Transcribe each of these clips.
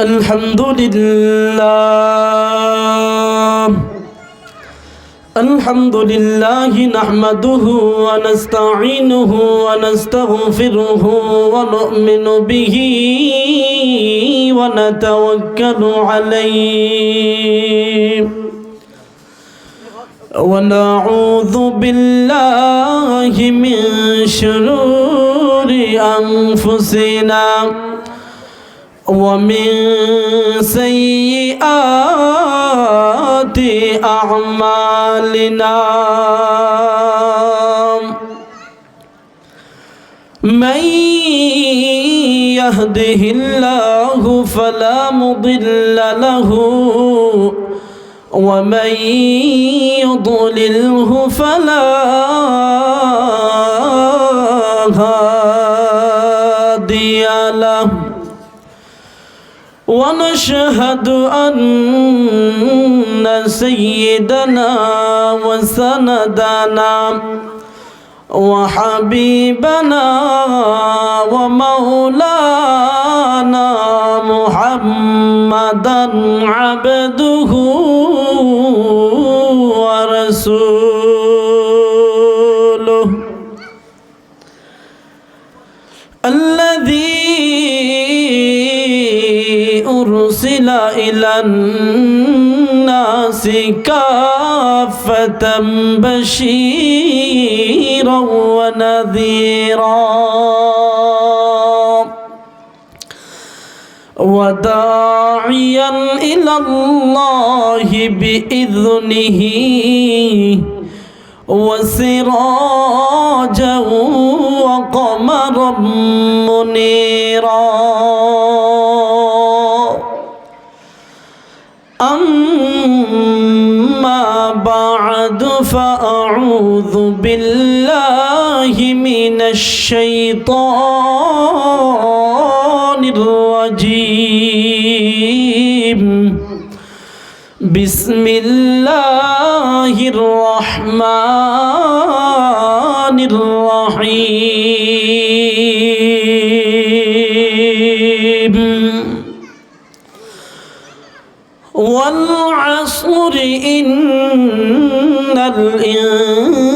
الحمد لله نحمده ونستعينه ونستغفره ونؤمن به ونتوكل عليه ونعوذ بالله من شرور أنفسنا ومن سيئات أعمالنا من يهده الله فلا مضل له ومن يضلله فلا هادي له ونشهد أن سيدنا وسندنا وحبيبنا ومولانا محمدا عبده ورسوله الذي أرسل إلى الناس كافة بشيرا ونذيرا وداعيا إلى الله بإذنه وسراجا وقمرا منيرا أما بعد فأعوذ بالله من الشيطان الرجيم بسم الله الرحمن الرحيم والعصر إن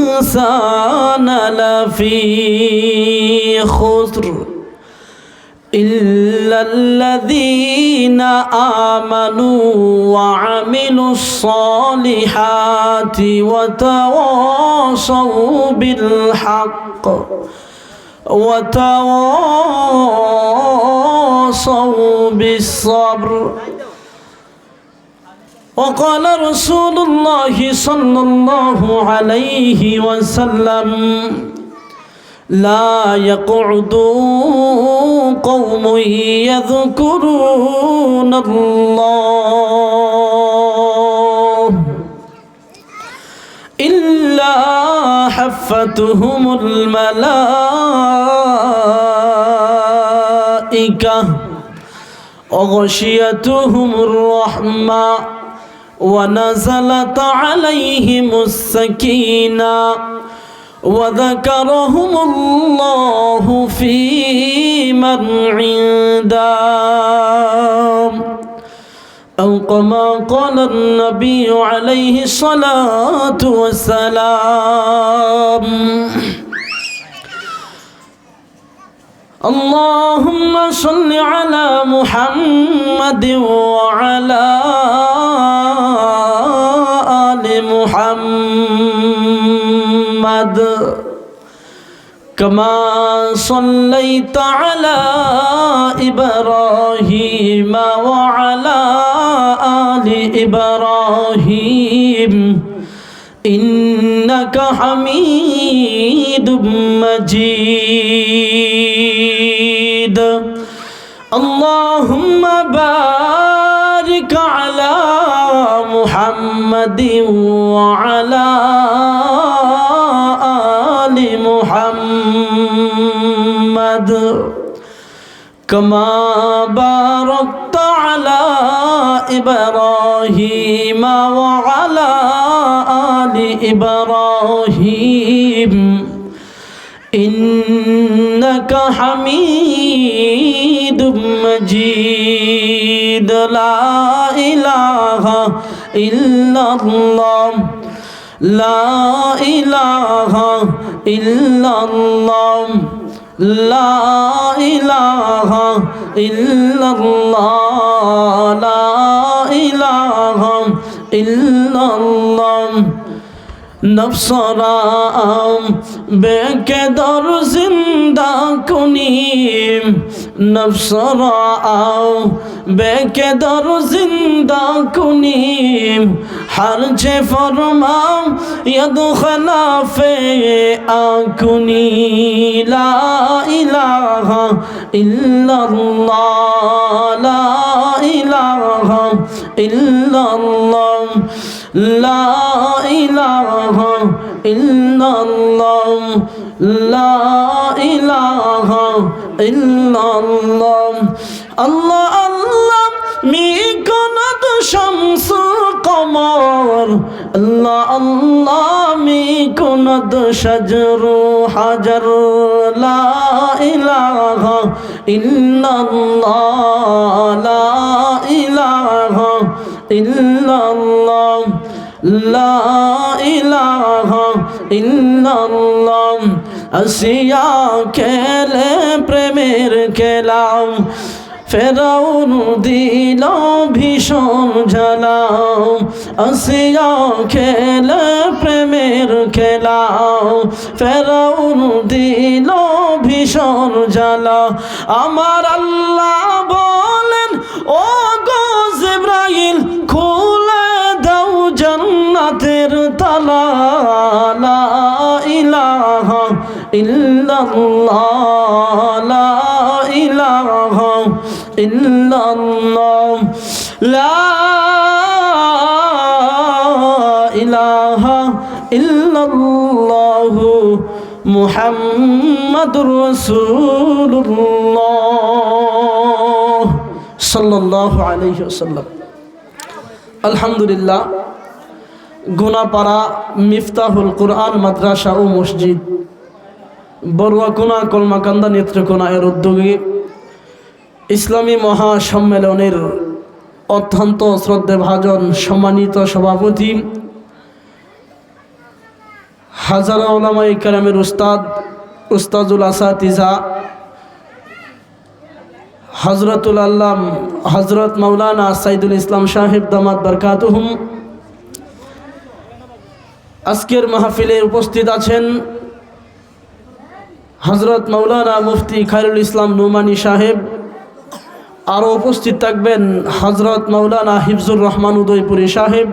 الإنسان لفي خسر إلا الذين آمنوا وعملوا الصالحات وتواصوا بالحق وتواصوا بالصبر وقال رسول الله صلى الله عليه وسلم لا يقعد قوم يذكرون الله إلا حفتهم الملائكة وغشيتهم الرحمة ونزلت عليهم السكينة وذكرهم الله في من عنده أو كما قال النبي عليه الصلاة والسلام اللهم صل على محمد وعلى آل محمد كما صليت على إبراهيم وعلى آل إبراهيم إنك حميد مجيد اللهم بارك على محمد وعلى آل محمد كما باركت على إبراهيم وعلى آل إبراهيم إنك حميد হামিদুম মাজিদ লা ইলাহা ইল্লাল্লাহ লা ইলাহা ইল্লাল্লাহ লা ইলাহা ইল্লাল্লাহ লা ইলাহা ইল্লাল্লাহ নফসরাম বেকেদর জিন্দা কুনিম নফসরাম বেকেদর জিন্দা কুনিম হরজে ফরমাম ইয়াদ খলাফে আকুনি লা ইলাহা ইল্লাল্লাহ লা ইলাহা ইল্লাল্লাহ লা ইলাহা ইল্লাল্লাহ লা ইলাহা ইল্লাল্লাহ আল্লাহ আল্লাহ মিকনাত শামস কমর আল্লাহ আল্লাহ মিকনাত শাজর হাজার লা ইলাহা ইল্লাল্লাহ লা ইলাহা ইল্লাল্লাহ লা ইলাহা ইল্লাল্লাহ আসিয়া খেলে প্রেমের খেলাম ফেরাউন দিল ভীষণ জ্বালাও আসিয়া খেলে প্রেমের খেলাও ফেরাউন দিল ভীষণ জ্বালা আমার আল্লাহ বলেন ও গো জিবরাইল খুলে দাও জান্নাতের তালা লা ইলাহা ইল্লাল্লাহ লা ইলাহা ইল্লাল্লাহ লা ইলাহা ইল্লাল্লাহ মুহাম্মাদুর রাসূলুল্লাহ সাল্লাল্লাহু আলাইহি ওয়াসাল্লাম। আলহামদুলিল্লাহ, গুনাপাড়া মিফতাহুল কুরআন মাদ্রাসা ও মসজিদ বড়ুয়াকোনা কলমাকান্দা নেত্রকোনা এর উদ্যোগে ইসলামী মহাসম্মেলনের অত্যন্ত শ্রদ্ধেভাজন সম্মানিত সভাপতি হাজারা উলামায়ে কেরামের উস্তাদুল আসাতিজা হযরতুল আল্লাম হযরত মাওলানা সাইদুল ইসলাম সাহেব দামাত বরকাতুহুম, আজকের মাহফিলে উপস্থিত আছেন হযরত মাওলানা মুফতি খায়রুল ইসলাম নুমানী সাহেব, আরও উপস্থিত থাকবেন হযরত মাওলানা হিফজুর রহমান উদয়পুরী সাহেব,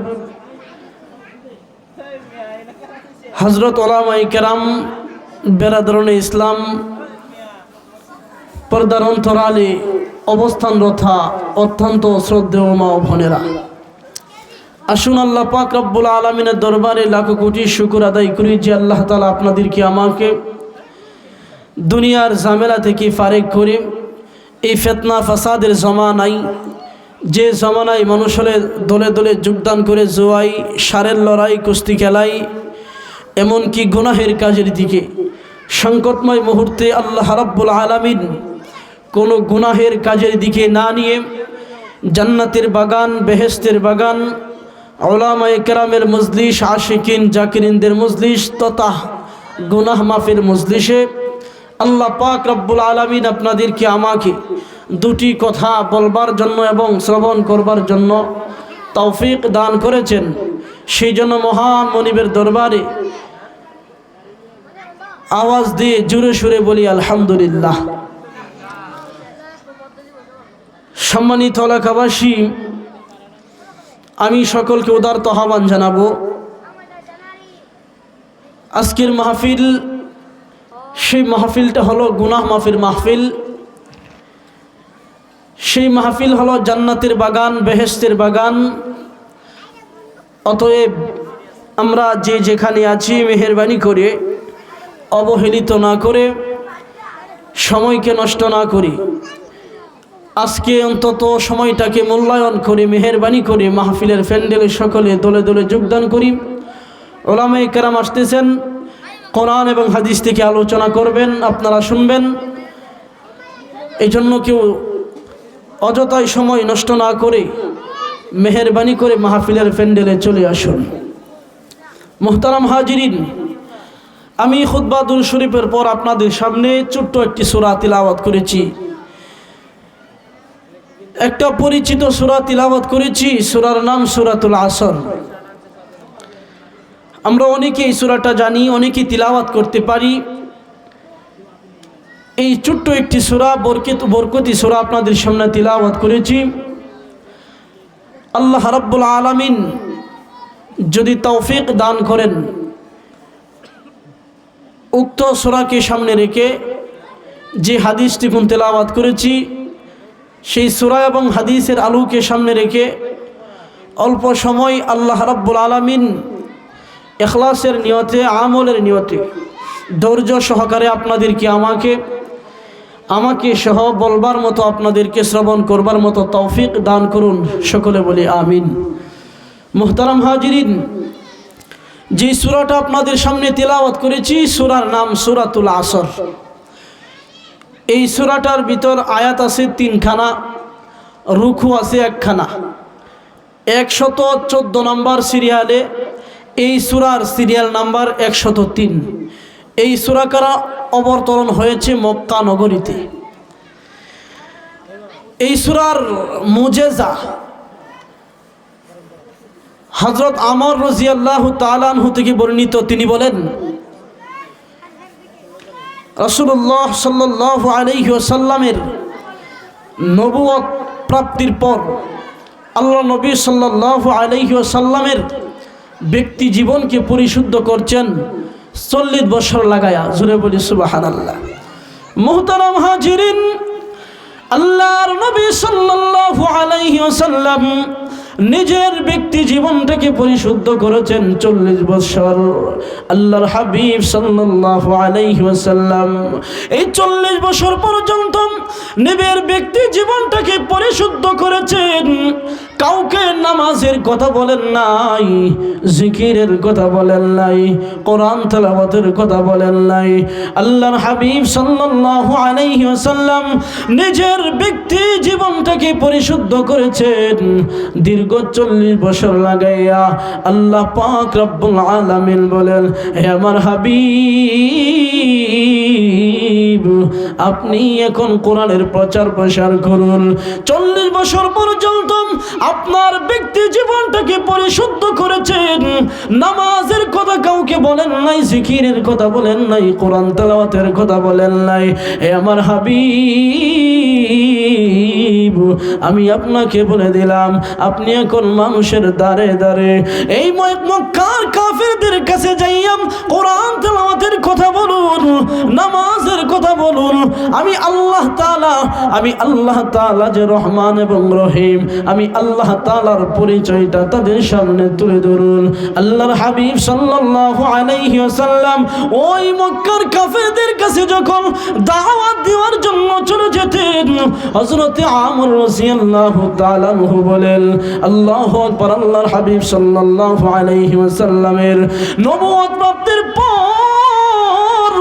হযরত উলামায়ে কেরাম, বেরাদরনে ইসলাম, পর্দার অন্তরালে অবস্থানরতা অত্যন্ত শ্রদ্ধেয় মা ও বোনেরা, আসুন আল্লাহ পাক রব্বুল আলামিনের দরবারে লাখো কোটি শুকর আদায় করি যে আল্লাহ তাআলা আপনাদেরকে আমাকে দুনিয়ার ঝামেলা থেকে ফারেক করে এই ফিতনা ফাসাদের জমানায়, যে জমানায় মানুষের দলে দলে যোগদান করে জুয়াই, সারের লড়াই, কুস্তি খেলাই, এমনকি গুনাহের কাজের দিকে সংকটময় মুহূর্তে আল্লাহ রাব্বুল আলামিন কোনো গুনাহের কাজের দিকে না নিয়ে জান্নাতের বাগান, বেহেশতের বাগান, উলামায়ে কেরামের মজলিস, আশিকিন জাকিরিনদের মজলিস তথা গুনাহ মাফের মজলিসে আল্লাহ পাক রব্বুল আলামিন আপনাদেরকে আমাকে দুটি কথা বলবার জন্য এবং শ্রবণ করবার জন্য তৌফিক দান করেছেন। সেই জন্য মহান মনিবের দরবারে আওয়াজ দিয়ে জোরে সুরে বলি আলহামদুলিল্লাহ। সম্মানিত এলাকাবাসী, আমি সকলকে উদারত আহ্বান জানাবো, আজকের মাহফিল, সেই মাহফিলটা হলো গুনাহ মাফের মাহফিল। সেই মাহফিল হলো জান্নাতের বাগান, বেহেশতের বাগান। অতএব আমরা যে যেখানে আছি মেহেরবানি করে অবহেলিত না করে, সময়কে নষ্ট না করি, আজকে অন্তত সময়টাকে মূল্যায়ন করে মেহেরবানি করে মাহফিলের প্যান্ডেলে সকলে দলে দলে যোগদান করি। উলামায়ে কেরাম আসতেছেন, কোরআন এবং হাদিস থেকে আলোচনা করবেন, আপনারা শুনবেন। এই জন্য কেউ অযথাই সময় নষ্ট না করে মেহেরবানি করে মাহফিলের প্যান্ডেলে চলে আসুন। মুহতারাম হাজিরিন, আমি খুতবা দুরূদ শরীফের পর আপনাদের সামনে ছোট্ট একটি সূরা তিলাওয়াত করেছি। একটা পরিচিত সূরা তিলাওয়াত করেছি, সূরার নাম সূরাতুল আসর। আমরা অনেকে এই সূরাটা জানি, অনেকে তিলাওয়াত করতে পারি। এই ছোট্ট একটি সূরা বরকতি সূরা আপনাদের সামনে তিলাওয়াত করেছি। আল্লাহ রাব্বুল আলামিন যদি তৌফিক দান করেন, উক্ত সূরাকে সামনে রেখে যে হাদিসটি তেলাওয়াত করেছি, সেই সূরা এবং হাদিসের আলোকে সামনে রেখে অল্প সময় আল্লাহ রাব্বুল আলামিন ইখলাসের নিয়তে, আমলের নিয়তে ধৈর্য সহকারে আপনাদেরকে আমাকে সহ বলবার মতো, আপনাদেরকে শ্রবণ করবার মতো তৌফিক দান করুন। সকলে বলি আমিন। মুহতারাম হাজিরিন, যে সূরাটা আপনাদের সামনে তিলাওয়াত করেছি, সূরার নাম সূরাতুল আসর। এই সূরাটার ভিতর আয়াত আছে 3খানা, রুকু আছে 1খানা। 114 নম্বর সিরিয়ালে এই সূরার সিরিয়াল নাম্বার 103। এই সূরাকারা অবতরণ হয়েছে মক্কা নগরীতে। এই সূরার মুজেজা হযরত আমর রাদিয়াল্লাহু তাআলা আনহু থেকে বর্ণিত। তিনি বলেন, রাসূলুল্লাহ সাল্লাল্লাহু আলাইহি ওয়াসাল্লামের নবুয়ত প্রাপ্তির পর আল্লাহ নবী সাল্লাল্লাহু আলাইহি ওয়াসাল্লামের ব্যক্তি জীবনকে পরিশুদ্ধ করছেন 40 বছর লাগায়া। জোরে বলি সুবহানাল্লাহ। মুহতারাম হাজিরিন, আল্লাহর নবী সাল্লাল্লাহু আলাইহি ওয়াসাল্লাম নিজের ব্যক্তি জীবনটাকে পরিশুদ্ধ করেছেন 40 বছর। আল্লাহর হাবিব সাল্লাল্লাহু আলাইহি ওয়াসাল্লাম এই 40 বছর পর্যন্ত নিজের ব্যক্তি জীবনটাকে পরিশুদ্ধ করেছেন। কাউকে নামাজের কথা বলেন নাই, জিকিরের কথা বলেন নাই, কোরআন তেলাওয়াতের কথা বলেন নাই। আল্লাহর হাবিব সাল্লাল্লাহু আলাইহি ওয়াসাল্লাম নিজের ব্যক্তি জীবনটাকে পরিশুদ্ধ করেছেন দীর্ঘ 40 বছর লাগাইয়া। আল্লাহ পাক রব্বুল আলামিন বলেন, হে আমার হাবিব, আপনি এখন কোরআনের প্রচার প্রসার করুন। 40 বছর পর্যন্ত আপনার ব্যক্তি জীবনটাকে পরিশুদ্ধ করেছেন। নামাজের কথা কাউকে বলেন নাই, জিকিরের কথা বলেন নাই, কোরআন তেলাওয়াতের কথা বলেন নাই। হে আমার হাবিব, আমি আপনাকে বলে দিলাম, আপনি এখন মানুষের দ্বারে দ্বারে এই মক্কার কাফেরদের কাছে যাইয়াম কোরআন তেলাওয়াতের কথা বলুন, নামাজের কথা বলুন। আমি আল্লাহ তাআলা যে রহমান এবং রহিম, আমি আল্লাহ তাআলার পরিচয়টা তাদের সামনে তুলে ধরুন। আল্লাহর হাবিব সাল্লাল্লাহু আলাইহি ওয়াসাল্লাম ওই মক্কার কাফেরদের কাছে যখন দাওয়াত দেওয়ার জন্য চলে যেতেন, হযরত আমর রাদিয়াল্লাহু তাআলা আনহু বলেন, আল্লাহু আকবার। আল্লাহর হাবিব সাল্লাল্লাহু আলাইহি ওয়াসাল্লামের নবুয়ত প্রাপ্তির পর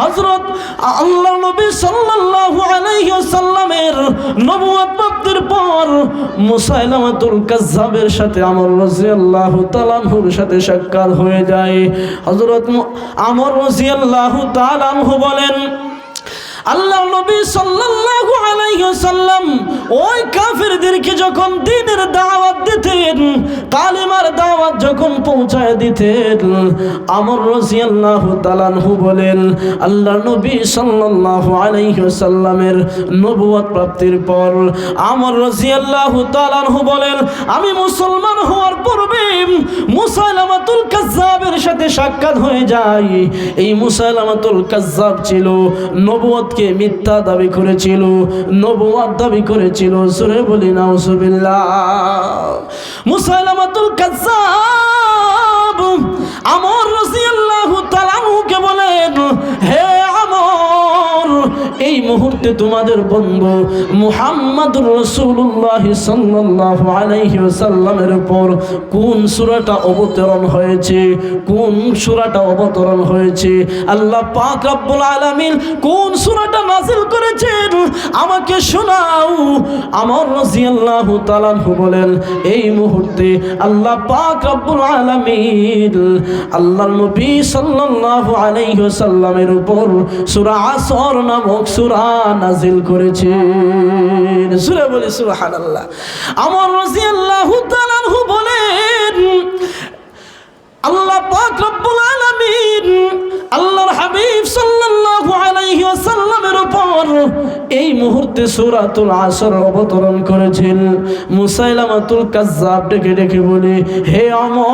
হযরত আল্লাহ নবী সাল্লাল্লাহু আলাইহি ওয়াসাল্লামের নবুয়ত প্রাপ্তির পর মুসাইলামাতুল কাজ্জাবের সাথে আমর রাদিয়াল্লাহু তাআলা আনহুর সাথে সাক্ষাৎ হয়ে যায়। হযরত আমর রাদিয়াল্লাহু তাআলা আনহু বলেন, আল্লাহ নবী সাল্লাল্লাহু আলাইহি ওয়াসাল্লাম ওই কাফেরদেরকে যখন দ্বীনের দাওয়াত দিতেন, কালিমার দাওয়াত যখন পৌঁছায় দিতেন, আমর রাদিয়াল্লাহু তাআলা আনহু বলেন, আল্লাহ নবী সাল্লাল্লাহু আলাইহি ওয়াসাল্লামের নবুয়ত প্রাপ্তির পর আমর রাদিয়াল্লাহু তাআলা আনহু বলেন, আমি মুসলমান হওয়ার পূর্বে মুসাইলামাতুল কাজ্জাবের সাথে সাক্ষাৎ হয়ে যায়। এই মুসাইলামাতুল কাজ্জাব ছিল নবুয়তকে মিথ্যা দাবি করেছিল, নবুয়ত দাবি করেছিল। সূরা বলি নাউজুবিল্লাহ। মুসাইলামাতুল কাজ্জাব আমর রাদিয়াল্লাহু তাআলা আনহুকে বলেন, হে আমর, এই মুহূর্তে মুহূর্তে তোমাদের বন্ধু মুহাম্মদুর রাসূলুল্লাহ সাল্লাল্লাহু আলাইহি ওয়াসাল্লামের উপর কোন সূরাটা অবতরণ হয়েছে, কোন সূরাটা অবতরণ হয়েছে, আল্লাহ পাক রব্বুল আলামিন কোন সূরাটা নাযিল করেছেন আমাকে শোনাও। আমার রাদিয়াল্লাহু তাআলা আনহু বলেন, এই মুহূর্তে আল্লাহ পাক রব্বুল আলামিন আল্লাহর নবী সাল্লাল্লাহু আলাইহি ওয়াসাল্লামের উপর সূরা আসর নামক সূরা নাযিল করেছেন। সূরা বলি সুবহানাল্লাহ। আমার রাদিয়াল্লাহু তাআলা আনহু বলেন, আল্লাহ পাক রব্বুল আলামিন আল্লাহর হাবিব সাল্লাল্লাহু আলাইহি ওয়াসাল্লামের উপর এই মুহূর্তে সূরাতুল আসর অবতরণ করেছেন। মুসাইলামাতুল কাজ্জাব ডেকে ডেকে বলে, হে আমর,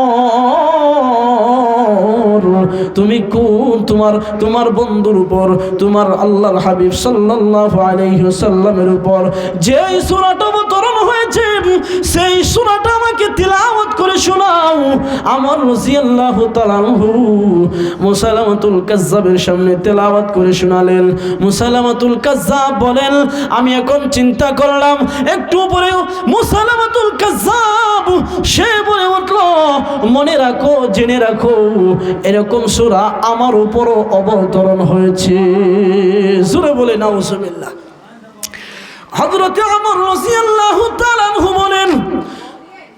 তুমি কোন তোমার বন্ধুর উপর, তোমার আল্লাহর হাবিব সাল্লাল্লাহু আলাইহি ওয়াসাল্লামের উপর যেই সূরাটা অবতরণ হয়েছে সেই সূরাটা আমাকে তিলাওয়াত করে শোনাও। আমার রাদিয়াল্লাহু তাআলা আনহু মুসাইলামাতুল কাজ্জাবের সামনে তেলাওয়াত করে শোনালেন। মুসাইলামাতুল কাজ্জাব বলেন, আমি এখন চিন্তা করলাম একটু পরে মুসাইলামাতুল কাজ্জাব সে বলে উঠল, মনে রাখো, জেনে রাখো, এরকম সূরা আমার উপরও অবতরণ হয়েছে। জোরে বলে নাউজুবিল্লাহ। হযরত ওমর রাদিয়াল্লাহু তাআলা আনহু বলেন,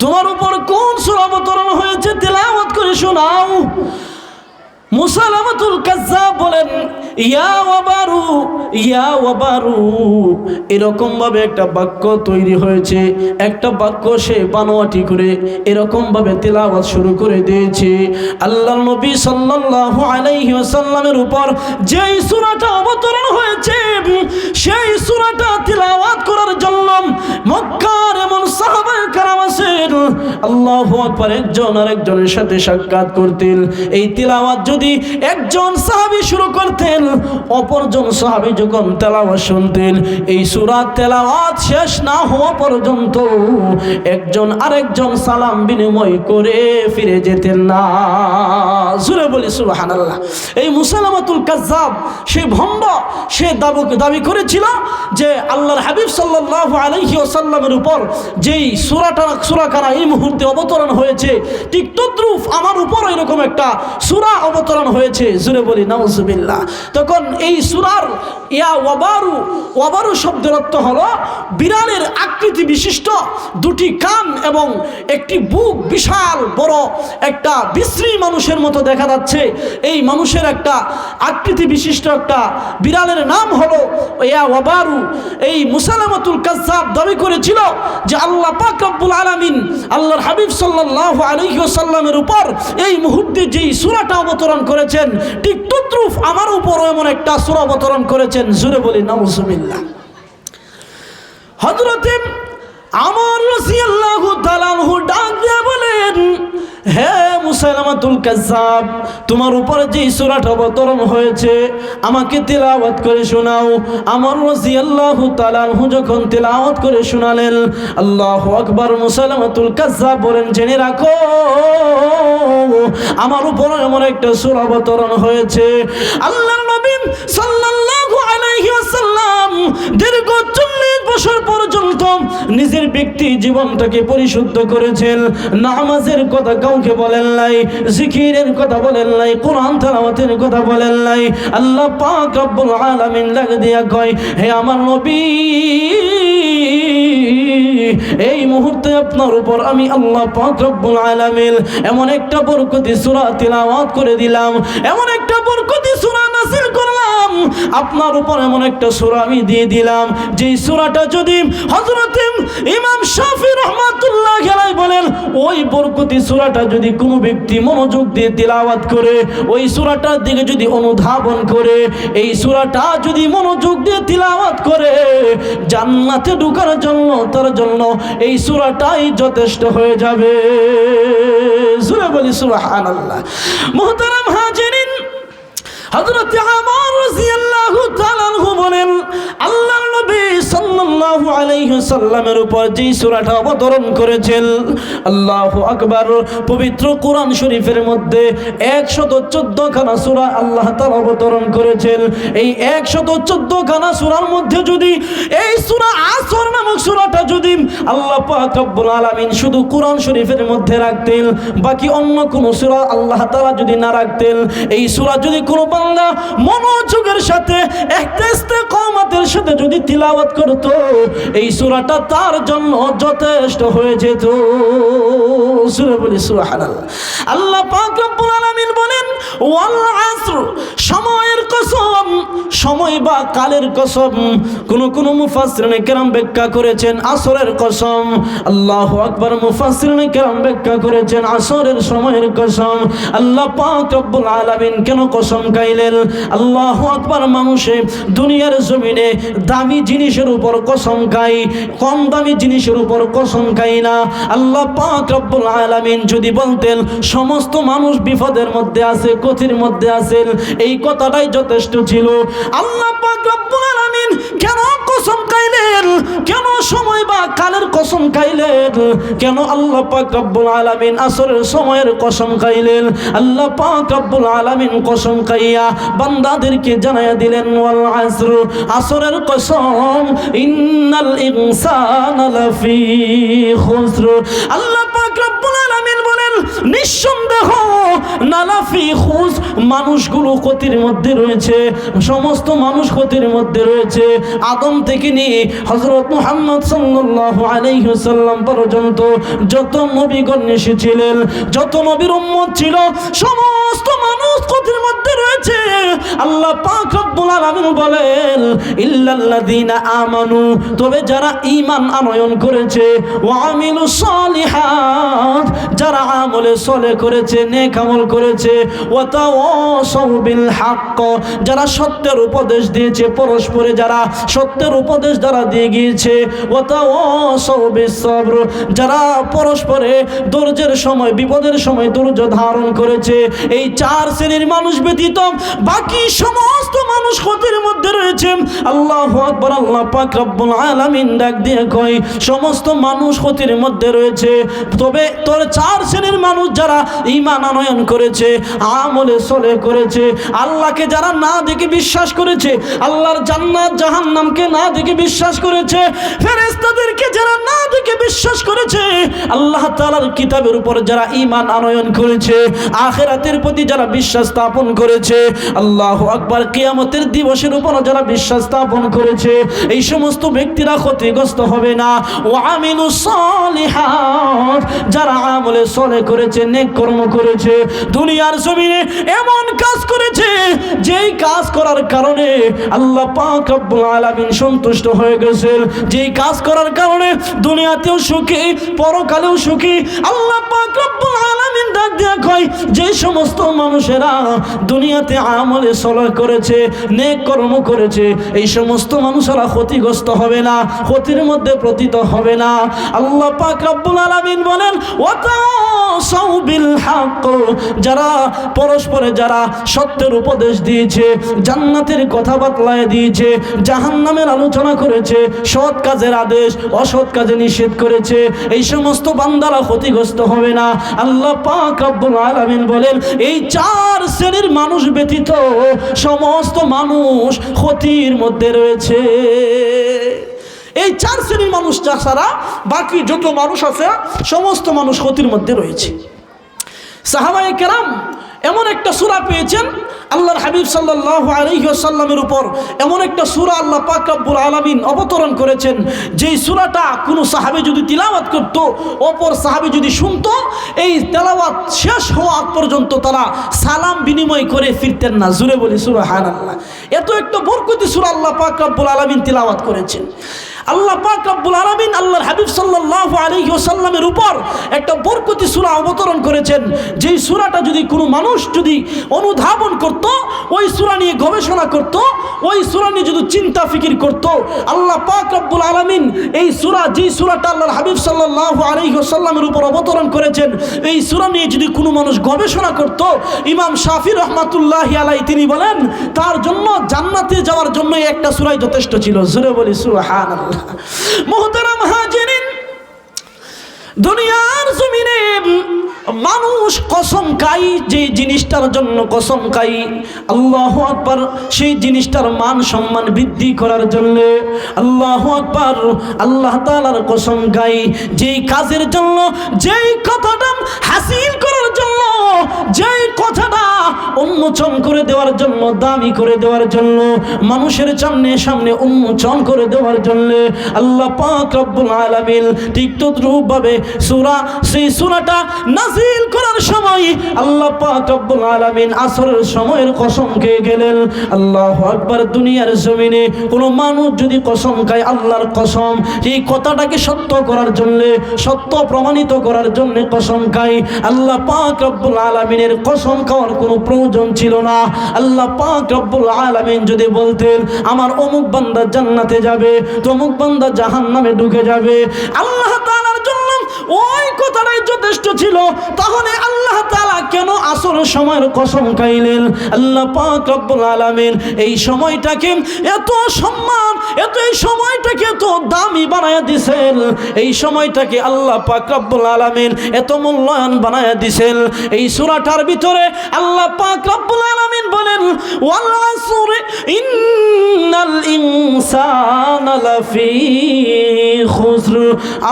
তোমার উপর কোন সূরা অবতরণ হয়েছে তেলাওয়াত করে শোনাও। মুসাইলামাতুল কাজ্জাব বলেন, ইয়া ওয়াবারু, ইয়া ওয়াবারু, এরকম ভাবে একটা বাক্য তৈরি হয়েছে, একটা বাক্য সে বানোয়াটি করে এরকম ভাবে তেলাওয়াত শুরু করে দিয়েছে। আল্লাহর নবী সাল্লাল্লাহু আলাইহি ওয়াসাল্লামের উপর যেই সূরাটা অবতরণ হয়েছে সেই সূরাটা তেলাওয়াত করার জন্য মক্কার এমন সাহাবায়ে কেরাম আছেন, আল্লাহু আকবার, একজন আরেকজনের সাথে সাক্ষাৎ করতেন। এই তেলাওয়াত যদি একজন সাহাবী শুরু করতেন, অপরজন সাহাবী যখন তেলাওয়াত শুনতেন, এই সূরা তেলাওয়াত শেষ না হওয়া পর্যন্ত একজন আরেকজন সালাম বিনিময় করে ফিরে যেতেন না। জোরে বলি সুবহানাল্লাহ। এই মুসাইলামাতুল কাজ্জাব সে ভণ্ড, সে দাবি করেছিল যে আল্লাহর হাবিব সাল্লাল্লাহু আলাইহি ওয়াসাল্লামের উপর যেই সূরাখানা এই মুহূর্তে অবতরণ হয়েছে ঠিক তদ্রূপ আমার উপর এরকম একটা সূরা অবতরণ হয়েছে। জোরে বলি নাউজুবিল্লাহ। তখন এই সূরার ইয়া ওয়াবারু, ওয়াবারু শব্দের অর্থ হলো বিড়ালের আকৃতি বিশিষ্ট দুটি কান এবং একটি বুক, বিশাল বড় একটা বিশ্রী মানুষের মতো দেখা যাচ্ছে। এই মানুষের একটা আকৃতি বিশিষ্ট একটা বিড়ালের নাম হলো ইয়া ওয়াবারু। এই মুসাইলামাতুল কাজ্জাব দাবি করেছিল যে আল্লাহ পাক রব্বুল আলামিন আল্লাহর হাবিব সাল্লাল্লাহু আলাইহি ওয়াসাল্লামের উপর এই মুহূর্তে যেই সূরাটা অবতরণ করেছেন ঠিক তদ্রূপ আমার উপরও এমন একটা সূরা অবতরণ করেছেন। জোরে বলি নাউজুবিল্লাহ। হযরতে ওমর রাদিয়াল্লাহু তাআলা আনহু ডাক দিয়ে বলেন, হে মুসাইলামাতুল কাজ্জাব, তোমার উপরে যে সূরাটা অবতরণ হয়েছে আমাকে তেলাওয়াত করে শোনাও। ওমর রাদিয়াল্লাহু তাআলা আনহু যখন তেলাওয়াত করে শোনালেন, আল্লাহু আকবার, মুসাইলামাতুল কাজ্জাব বলেন, জেনে রাখো, আমার উপরে এমন একটা সূরা অবতরণ হয়েছে। আল্লাহর নবী সাল্লাল্লাহু আলাইহি ওয়াসাল্লাম দীর্ঘ 40 বছর পর্যন্ত নিজের ব্যক্তি জীবনটাকে পরিশুদ্ধ করেছেন। নামাজের কথা কাউকে বলেন নাই, জিকিরের কথা বলেন নাই, কোরআন তেলাওয়াতের কথা বলেন নাই। আল্লাহ পাক রব্বুল আলামিন ডাক দিয়া কয়, হে আমার নবী, এই মুহূর্তে আপনার উপর আমি আল্লাহ পাক রব্বুল আলামিন এমন একটা বরকতি সূরা তেলাওয়াত করে দিলাম, এমন একটা বরকতি সূরা নাযিল করলাম, আপনার উপর এমন একটা সূরা আমি দিয়ে দিলাম যেই সূরাটা যদি হযরত ইমাম শাফি রাহমাতুল্লাহ আলাইহি বলেন, ওই বরকতি সূরাটা যদি কোনো ব্যক্তি মনোযোগ দিয়ে তেলাওয়াত করে, ওই সূরাটার দিকে যদি অনুধাবন করে, এই সূরাটা যদি মনোযোগ দিয়ে তেলাওয়াত করে, জান্নাতে ঢোকার জন্য তার জন্য এই সূরাটাই যথেষ্ট হয়ে যাবে। জোরে বলি সুবহানাল্লাহ। মুহতারাম হাজিরিন, হযরত আমর রাদিয়াল্লাহু তাআলা আনহু বলেন, আল্লাহর নবী সাল্লাল্লাহু আলাইহি ওয়াসাল্লামের উপর যে সূরাটা অবতরণ করেছেন, আল্লাহু আকবার, পবিত্র কোরআন শরীফের মধ্যে 114 খানা সূরা আল্লাহ তাআলা অবতরণ করেছেন। এই 114 খানা সূরার মধ্যে যদি এই সূরা আসর নামক সূরাটা যদি আল্লাহ পাক রব্বুল আলামিন শুধু কোরআন শরীফের মধ্যে রাখতেন, বাকি অন্য কোন সূরা আল্লাহ তাআলা যদি না রাখতেন, এই সূরা যদি কোনো বান্দা মনোযোগের সাথে ইস্তেকামতের সাথে যদি তিলাওয়াত করত, এই সূরাটা তার জন্য যথেষ্ট হয়ে যেত। সূরা বলি সুবহানাল্লাহ। আল্লাহ পাক রব্বুল আলামিন বলেন, ওয়াল আসর, সময়ের কসম, সময় বা কালের কসম। কোন মুফাসসিরিনে কেরাম ব্যাখ্যা করেছেন আসরের কসম। আল্লাহু আকবার। মুফাসসিরিনে কেরাম ব্যাখ্যা করেছেন আসরের সময়ের কসম। আল্লাহ পাক রব্বুল আলামিন কেন কসম খাইলেন? আল্লাহু আকবার। মানুষে দুনিয়ার জমিনে দামি জিনিসের উপর কসম খায়, কম দামি জিনিসের উপর কসম খায় না। আল্লাহ পাক রব্বুল আলামিন যদি বলতেন সমস্ত মানুষ বিপদের মধ্যে আছে, ক্ষতির মধ্যে আছেন, এই কথাটাই যথেষ্ট ছিল। আল্লাহ পাক রব্বুল আলামিন কেন কসম খাইলেন? কেন সময় বা কালের কসম খাইলেন? কেন আল্লাহ পাক রব্বুল আলামিন আসরের সময়ের কসম খাইলেন? আল্লাহ পাক রব্বুল আলামিন কসম খাইয়া বান্দাদেরকে জানায়া দিলেন, ওয়াল আসর, আসরের কসম, ইন্নাল ইনসানা লাফি খুসর। আল্লাহ পাক রব্বুল আলামিন বলেন, নিঃসন্দেহ নালাফি খুস, মানুষগুলো ক্ষতির মধ্যে রয়েছে, সমস্ত মানুষ ক্ষতির মধ্যে রয়েছে। আদম থেকে নিয়ে হযরত মুহাম্মদ সাল্লাল্লাহু আলাইহি ওয়াসাল্লাম পর্যন্ত যত নবীগণ এসেছিলেন, যত নবীর উম্মত ছিল, সমস্ত মানুষ ক্ষতির মধ্যে রয়েছে। আল্লাহ পাক রব্বুল আলামিন বলেন, ইল্লাল্লাযীনা আমানু, তবে যারা ঈমান আনয়ন করেছে, ওয়া আমিলুস সালিহাত, যারা আমলে সলে করেছে, নেক আমল করেছে, ওয়া তাওয়াসাউ বিল হক, যারা সত্যের উপদেশ দিয়েছে পরস্পরে, যারা সত্যের উপদেশ যারা দিয়ে গিয়েছে, ওয়া তাওয়াসাউ বিস সবর, যারা পরস্পরে ধৈর্যের সময়, বিপদের সময় ধৈর্য ধারণ করেছে। এই চার শ্রেণীর মানুষ ব্যতীত বাকি সমস্ত মানুষ ক্ষতির মধ্যে রয়েছে। আল্লাহু আকবার। আল্লাহ পাক রব্বুল আলামিন ডাক দিয়ে কয়, সমস্ত মানুষ ক্ষতির মধ্যে রয়েছে, তবে তোর চার শ্রেণীর মানুষ যারা ঈমান আনয়ন করেছে, আমলে সলে করেছে, আল্লাহকে যারা না দেখে বিশ্বাস করেছে, আল্লাহর জান্নাত জাহান্নামকে না দেখে বিশ্বাস করেছে, ফেরেশতাদেরকে যারা না দেখে বিশ্বাস করেছে, আল্লাহ তাআলার কিতাবের উপর যারা ঈমান আনয়ন করেছে, আখিরাতের প্রতি যারা বিশ্বাস স্থাপন করেছে, আল্লাহু আকবার, কিয়ামতের দিবসের উপর যারা বিশ্বাস স্থাপন করেছে, এই সমস্ত ব্যক্তিরা ক্ষতিগ্রস্ত হবে না। ওয়া আমিলুস সালিহাত, যারা আমলে সলে করেছে, নেক কর্ম করেছে, দুনিয়ার জমিনে এমন কাজ করেছে যেই কাজ করার কারণে আল্লাহ পাক রব্বুল আলামিন সন্তুষ্ট হয়ে গেছেন, যেই কাজ করার কারণে দুনিয়াতেও সুখী, পরকালেও সুখী। আল্লাহ পাক রব্বুল আলামিন ডাক দিয়া কয়, যে সমস্ত মানুষেরা দুনিয়াতে আমলে সলে করেছে, নেক কর্ম করেছে, এই সমস্ত মানুষেরা ক্ষতিগ্রস্ত হবে না, ক্ষতির মধ্যে পতিত হবে না। আল্লাহ পাক রব্বুল আলামিন বলেন, ওয়া তাওয়াসাউ বিল হক, যারা পরস্পরে যারা সত্যের উপদেশ দিয়েছে, জান্নাতের কথা বাতলায় দিয়েছে, জাহান্নামের আলোচনা করেছে, সৎ কাজের আদেশ, অসৎ কাজে নিষেধ করেছে, এই সমস্ত বান্দারা ক্ষতিগ্রস্ত হবে না। আল্লাহ পাক রব্বুল আলামিন বলেন, এই চার শ্রেণীর মানুষ ব্যতীত সমস্ত মানুষ ক্ষতির মধ্যে রয়েছে। এই চার শ্রেণীর মানুষ ছাড়া বাকি যত মানুষ আছে সমস্ত মানুষ ক্ষতির মধ্যে রয়েছে। সাহাবায়ে কেরাম এমন একটা সূরা পেয়েছেন, আল্লাহর হাবিব সাল্লাল্লাহু আলাইহি ওয়াসাল্লামের উপর এমন একটা সূরা আল্লাহ পাক রব্বুল আলামিন অবতরণ করেছেন, যেই সূরাটা কোনো সাহাবী যদি তিলাওয়াত করত, অপর সাহাবী যদি শুনতো, এই তেলাওয়াত শেষ হওয়া পর্যন্ত তারা সালাম বিনিময় করে ফিরতেন না। জুরে বলি সুবহানাল্লাহ। এত একটা বরকতি সূরা আল্লাহ পাক রব্বুল আলামিন তিলাওয়াত করেছেন। আল্লাহ পাক রব্বুল আলামিন আল্লাহর হাবিব সাল্লাল্লাহু আলাইহি ওয়াসাল্লামের উপর একটা বরকতি সূরা অবতরণ করেছেন। যেই সূরাটা যদি কোনো মানুষ যদি অনুধাবন করত, ওই সূরা নিয়ে গবেষণা করত, ওই সূরা নিয়ে যদি চিন্তা ফিকির করত, আল্লাহ পাক রব্বুল আলামিন এই সূরা, যেই সূরাটা আল্লাহর হাবিব সাল্লাল্লাহু আলাইহি ওয়াসাল্লামের উপর অবতরণ করেছেন, এই সূরা নিয়ে যদি কোনো মানুষ গবেষণা করত, ইমাম শাফি রাহমাতুল্লাহি আলাইহি তিনি বলেন তার জন্য জান্নাতে যাওয়ার জন্য একটা সূরাই যথেষ্ট ছিল। জোরে বলি সুবহানাল্লাহ। মুহতারাম হাজিরিন, দুনিয়ার জমিনে মানুষ কসম খাই, যে জিনিসটার জন্য কসম খাই, আল্লাহু আকবার, সেই জিনিসটার মান সম্মান বৃদ্ধি করার জন্য আল্লাহু আকবার, আল্লাহ তাআলার কসম খাই, যেই কাজের জন্য, যেই কথাটা হাসিল করার জন্য, যেই কথাটা উন্মোচন করে দেওয়ার জন্য, দামি করে দেওয়ার জন্য, মানুষের সামনে উন্মোচন করে দেওয়ার জন্য আল্লাহ পাক রব্বুল আলামিন ঠিক তদ্রূপভাবে সেই সূরাটা নাযিল করার সময় আল্লাহ পাক রব্বুল আলামিন আসরের সময়ের কসম খেয়ে গেলেন। আল্লাহু আকবার। দুনিয়ার জমিনে কোনো মানুষ যদি কসম খায় আল্লাহর কসম, এই কথাটাকে সত্য করার জন্য, সত্য প্রমাণিত করার জন্য কসম খায়, আল্লাহ পাক রব্বুল আলামিনের কসম খাওয়ার কোনো প্রয়োজন ছিল না। আল্লাহ পাক রব্বুল আলামিন যদি বলতেন আমার অমুক বান্দা জান্নাতে যাবে, তমুক বান্দা জাহান্নামে ঢুকে যাবে, আল্লাহ তাআলার জন্য ওই কথাটাই যথেষ্ট ছিল। তাহলে আল্লাহ তাআলা কেন আসরের সময়ের কসম খাইলেন? আল্লাহ পাক রব্বুল আলামিন এই সময়টাকে এত সম্মান, এই সময়টাকে এত দামি বানায়া দিয়েছেন, এই সময়টাকে আল্লাহ পাক রব্বুল আলামিন এত মূল্যায়ন বানায়া দিয়েছেন। এই সূরাটার ভিতরে আল্লাহ পাক রব্বুল আলামিন বলেন ওয়াল আসর ইন্নাল ইনসানা লাফি খুসর।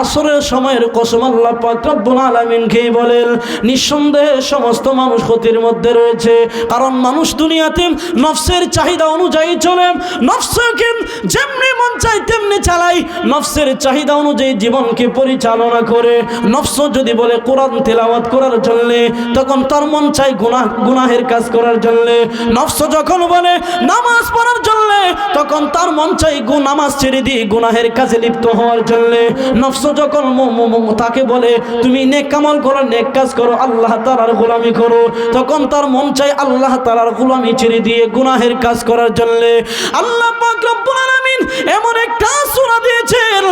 আসরের সময়ের কসম আল্লাহ পাক রব্বুল আলামিন কে বলেন নিঃসন্দেহে সমস্ত মানুষ ক্ষতির মধ্যে রয়েছে। কারণ মানুষ দুনিয়াতে নফসের চাহিদা অনুযায়ী চলে, নফসকে যেমনি মন চায় তেমনি চালায়, নফসের চাহিদা অনুযায়ী জীবনকে পরিচালনা করে। নফস যদি বলে কোরআন তেলাওয়াত করার জন্য, তখন তার মন চায় গুনাহের কাজ করার জন্য। নফস যখন বলে নামাজ পড়ার জন্য, তখন তার মন চাই নামাজ ছেড়ে দিয়ে গুনাহের কাজে লিপ্ত হওয়ার জন্য। নফস যখন তাকে বলে তুমি নেক আমল করো, নেক কাজ করো, আল্লাহ তাআলার গোলামি করো, তখন তার মন চাই আল্লাহ তাআলার গোলামি ছেড়ে দিয়ে গুনাহের কাজ করার জন্য। আল্লাহ পাক রব্বুল আলামিন এমন একটা সূরা দিয়েছেন,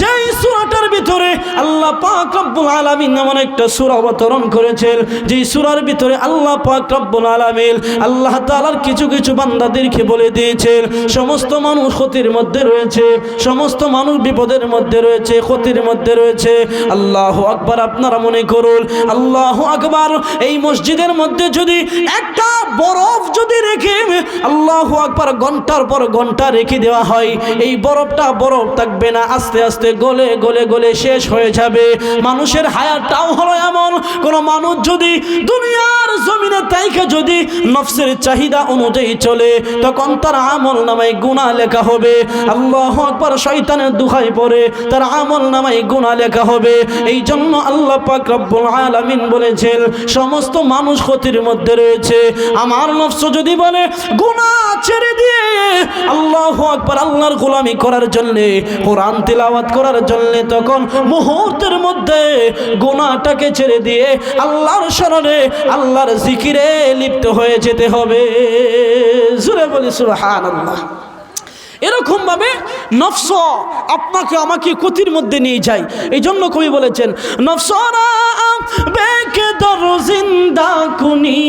যেই সূরাটার ভিতরে আল্লাহ পাক রব্বুল আলামিন এমন একটা সূরা অবতরণ করেছেন, যেই সূরার ভিতরে আল্লাহ পাক রব্বুল আলামিন আল্লাহ তাআলার কিছু কিছু বান্দাদেরকে বলে দিয়েছেন সমস্ত মানুষ ক্ষতির মধ্যে রয়েছে, সমস্ত মানুষ বিপদের মধ্যে রয়েছে, ক্ষতির মধ্যে রয়েছে। আল্লাহু আকবার। আপনারা মনে করুন, আল্লাহু আকবার, এই মসজিদের মধ্যে যদি একটা বরফ যদি রেখে আল্লাহু আকবার ঘন্টার পর ঘন্টা রেখে দেওয়া হয়, এই বরফটা বরফ থাকবে না, আস্তে আস্তে গলে গলে গলে শেষ হয়ে যাবে। মানুষের হায়াতটাও হলো এমন, কোন মানুষ যদি দুনিয়ার জমিনে তাইকে যদি নফসের চাহিদা অনুযায়ী চলে, তখন তার আমল নামায় গুনাহ লেখা হবে। আল্লাহু আকবার। শয়তানের দুহাই পড়ে তার আমল নামায় গুনাহ লেখা হবে। এই জন্য আল্লাহ পাক রব্বুল আলামিন বলেছেন সমস্ত মানুষ ক্ষতির মধ্যে রয়েছে। আমার নফস যদি বলে গুনাহ ছেড়ে দিয়ে আল্লাহু আকবার আল্লাহর গোলামি করার জন্য, কোরআন তেলাওয়াত করার জন্য, তখন মুহূর্তের মধ্যে গুনাহটাকে ছেড়ে দিয়ে আল্লাহর শরণে, আল্লাহর জিকিরে লিপ্ত হয়ে যেতে হবে। জোরে বলি সুবহানাল্লাহ। এরকম ভাবে নফস আপনাকে আমাকে ক্ষতির মধ্যে নিয়ে যায়। এই জন্য কবি বলেছেন নফসরা বেকে দর জিন্দা কুনি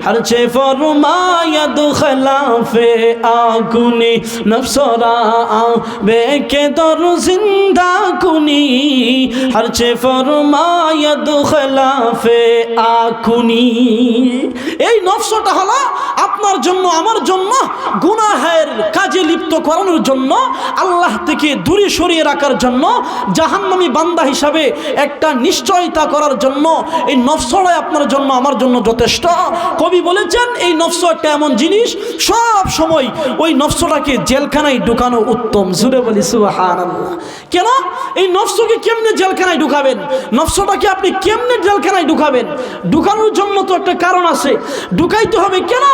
হরচে ফরমায়াদ খলাফে আকুনি। নফসরা বেকে দর জিন্দা কুনি হরচে ফরমায়াদ খলাফে আকুনি। এই নফসটা হলো আপনার জন্য আমার জন্য গুনাহের কাজে লিপ্ত করানোর জন্য, আল্লাহ থেকে দূরে সরিয়ে রাখার জন্য, জাহান্নামী বান্দা হিসাবে একটা নিশ্চয়তা করার জন্য এই নফসটাই আপনার জন্য আমার জন্য যথেষ্ট। কবি বলেছেন এই নফস একটা এমন জিনিস, সব সময় ওই নফসটাকে জেলখানায় ঢুকানো উত্তম। জুড়ে বলি সুবহানাল্লাহ। কেন? এই নফসকে কেমনে জেলখানায় ঢুকাবেন? নফসটাকে আপনি কেমনে জেলখানায় ঢুকাবেন? ঢুকানোর জন্য তো একটা কারণ আছে, ঢুকাইতে হবে কেন?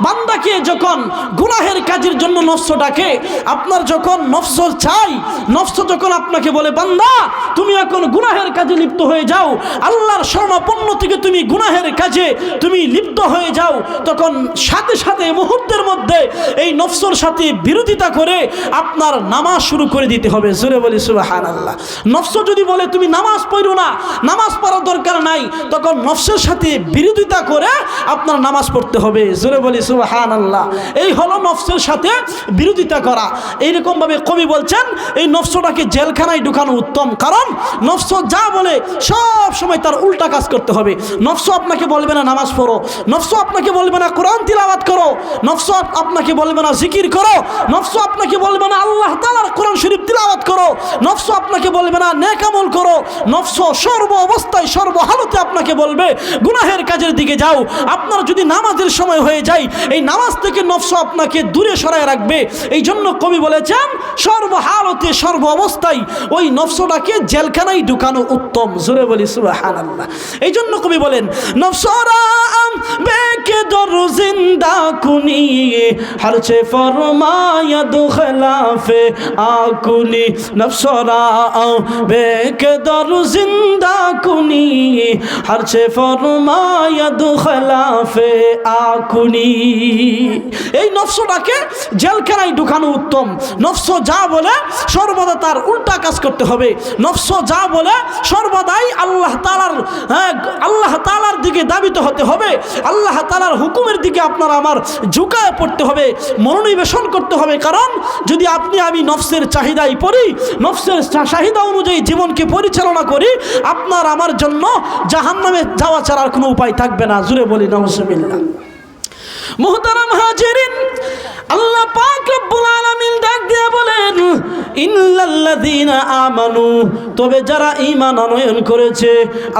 বান্দাকে যখন গুনাহের কাজের জন্য নফসটাকে আপনার যখন নফস চাই, নফস যখন আপনাকে বলে বান্দা তুমি এখন গুনাহের কাজে লিপ্ত হয়ে যাও, আল্লাহর শরণাপন্ন থেকে তুমি গুনাহের কাজে তুমি লিপ্ত হয়ে যাও, তখন সাথে সাথে মুহূর্তের মধ্যে এই নফসের সাথে বিরোধিতা করে আপনার নামাজ শুরু করে দিতে হবে। জোরে বলি সুবহানাল্লাহ। নফস যদি বলে তুমি নামাজ পড়ো না, নামাজ পড়ার দরকার নাই, তখন নফসের সাথে বিরোধিতা করে আপনার নামাজ পড়তে হবে। জোরে বলি সুবহানাল্লাহ। এই হলো নফসের সাথে বিরোধিতা করা। এইরকম ভাবে কবি বলছেন এই নফসটাকে জেলখানায় ঢুকানো উত্তম, কারণ নফস যা বলে সব সময় তার উল্টা কাজ করতে হবে। নফস আপনাকে বলবে না নামাজ পড়ো, নফস আপনাকে বলবে না কোরআন তিলাওয়াত করো, নফস আপনাকে বলবে না জিকির করো, নফস আপনাকে বলবে না আল্লাহ তাআলার কোরআন শরীফ তিলাওয়াত করো, নফস আপনাকে বলবে না নেক আমল করো। নফস সর্ব অবস্থায় সর্ব হালতে আপনাকে বলবে গুনাহের কাজের দিকে যাও। আপনার যদি নামাজের সময় হয়ে যায়, এই নামাজ থেকে নফস আপনাকে দূরে সরায় রাখবে। এই জন্য কবি বলেছেন সর্ব হালতে সর্ব অবস্থায় ওই নফসটাকে জেলখানায় ঢুকানো উত্তম। জোরে বলি সুবহানাল্লাহ। এই জন্য কবি বলেন নফসরা বেকে দর জিন্দা কুনি হরছে ফরমায়া দু খিলাফে আকুনি, নফসরা বেকে দর জিন্দা কুনি হরছে ফরমায়া দু খিলাফে আকুনি। এই নফসটাকে জেলখানায় ঢুকানো উত্তম। নফস যা বলে সর্বদা তার উল্টা কাজ করতে হবে। নফস যা বলে সর্বদাই আল্লাহ তাআলার দিকে দাবিত হতে হবে, আল্লাহ তাআলার হুকুমের দিকে আপনার আমার ঝুঁকায় পড়তে হবে, মনোনিবেশন করতে হবে। কারণ যদি আপনি আমি নফসের চাহিদাই পড়ি, নফসের চাহিদা অনুযায়ী জীবনকে পরিচালনা করি, আপনার আমার জন্য জাহান্নামে যাওয়া ছাড়ার কোনো উপায় থাকবে না। জুড়ে বলি নাউজুবিল্লাহ। মুহতারাম হাজিরিন, আল্লাহ পাক রব্বুল আলামিন ডাক দিয়ে বলেন ইন্নাল্লাযীনা আমানু, তবে যারা ঈমান আনয়ন করেছে,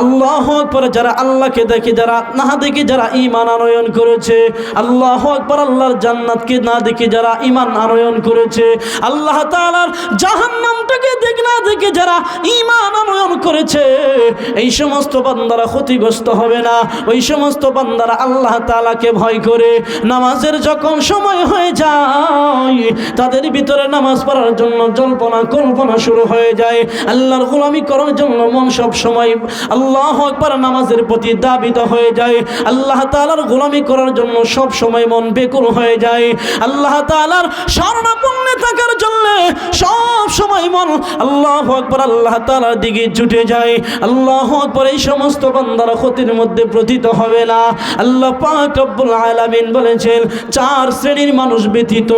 আল্লাহু আকবার, যারা আল্লাহকে দেখে যারা না দেখে যারা ঈমান আনয়ন করেছে, আল্লাহু আকবার, আল্লাহর জান্নাতকে না দেখে যারা ঈমান আনয়ন করেছে, আল্লাহ তাআলার জাহান্নামটাকে দেখে না দেখে যারা ঈমান আনয়ন করেছে, এই সমস্ত বান্দারা ক্ষতিগ্রস্ত হবে না। ওই সমস্ত বান্দারা আল্লাহ তাআলাকে ভয় করে নামাজের যখন সময় হয়ে যায় তাদের ভিতরে নামাজ পড়ার জন্য জল্পনা কল্পনা শুরু হয়ে যায়। আল্লাহর গোলামি করার জন্য মন সব সময় আল্লাহু আকবার নামাজের প্রতি দাবিত হয়ে যায়। আল্লাহ তাআলার গোলামি করার জন্য সব সময় মন বেকুল হয়ে যায়। আল্লাহ তাআলার শরণাপন্নে থাকার জন্য সব সময় মন আল্লাহু আকবার আল্লাহ তাআলার দিকে ছুটে যায়। আল্লাহু আকবার। এই সমস্ত বান্দারা ক্ষতির মধ্যে পতিত হবে না। আল্লাহ পাক রব্বুল আলামিন বলেছেন চার শ্রেণীর মানুষ ব্যতীত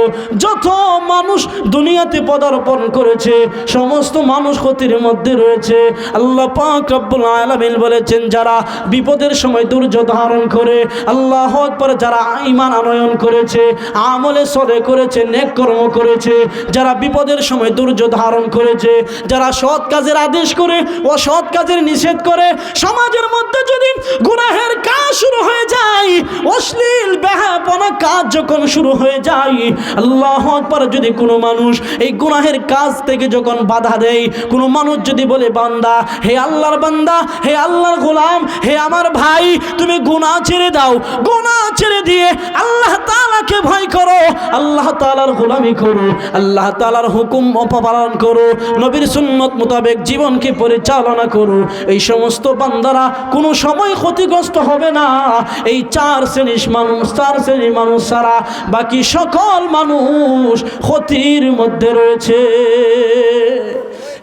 যত মানুষ দুনিয়াতে পদার্পণ করেছে সমস্ত মানুষ ক্ষতির মধ্যে রয়েছে। আল্লাহ পাক রব্বুল আলামিন বলেছেন যারা বিপদের সময় ধৈর্য ধারণ করে, আল্লাহু আকবার, যারা ঈমান আনয়ন করেছে, আমলে সলে করেছে, নেক কর্ম করেছে, যারা বিপদের সময় ধৈর্য ধারণ করেছে, যারা সৎ কাজের আদেশ করে অসৎ কাজের নিষেধ করে, সমাজের মধ্যে যদি গুনাহের কাজ শুরু হয়ে যায়, অশ্লীল বেহায়াপনা কাজ যখন শুরু হয়ে যায়, আল্লাহু আকবার, যদি কোনো মানুষ এই গুনাহের কাজ থেকে যখন বাধা দেয়, কোনো মানুষ যদি বলে বান্দা, হে আল্লাহর বান্দা, হে আল্লাহর গোলাম, হে আমার ভাই, তুমি গুনাহ ছেড়ে দাও, গুনাহ ছেড়ে দিয়ে আল্লাহ তাআলাকে ভয় করো, আল্লাহ তাআলার গোলামি করো, আল্লাহ তাআলার হুকুম পালন করো, নবীর সুন্নত মোতাবেক জীবনকে পরিচালনা করো, এই সমস্ত বান্দারা কোনো সময় ক্ষতিগ্রস্ত হবে না। এই চার শ্রেণীর মানুষ ছাড়া বাকি সকল মানুষ ক্ষতির মধ্যে রয়েছে।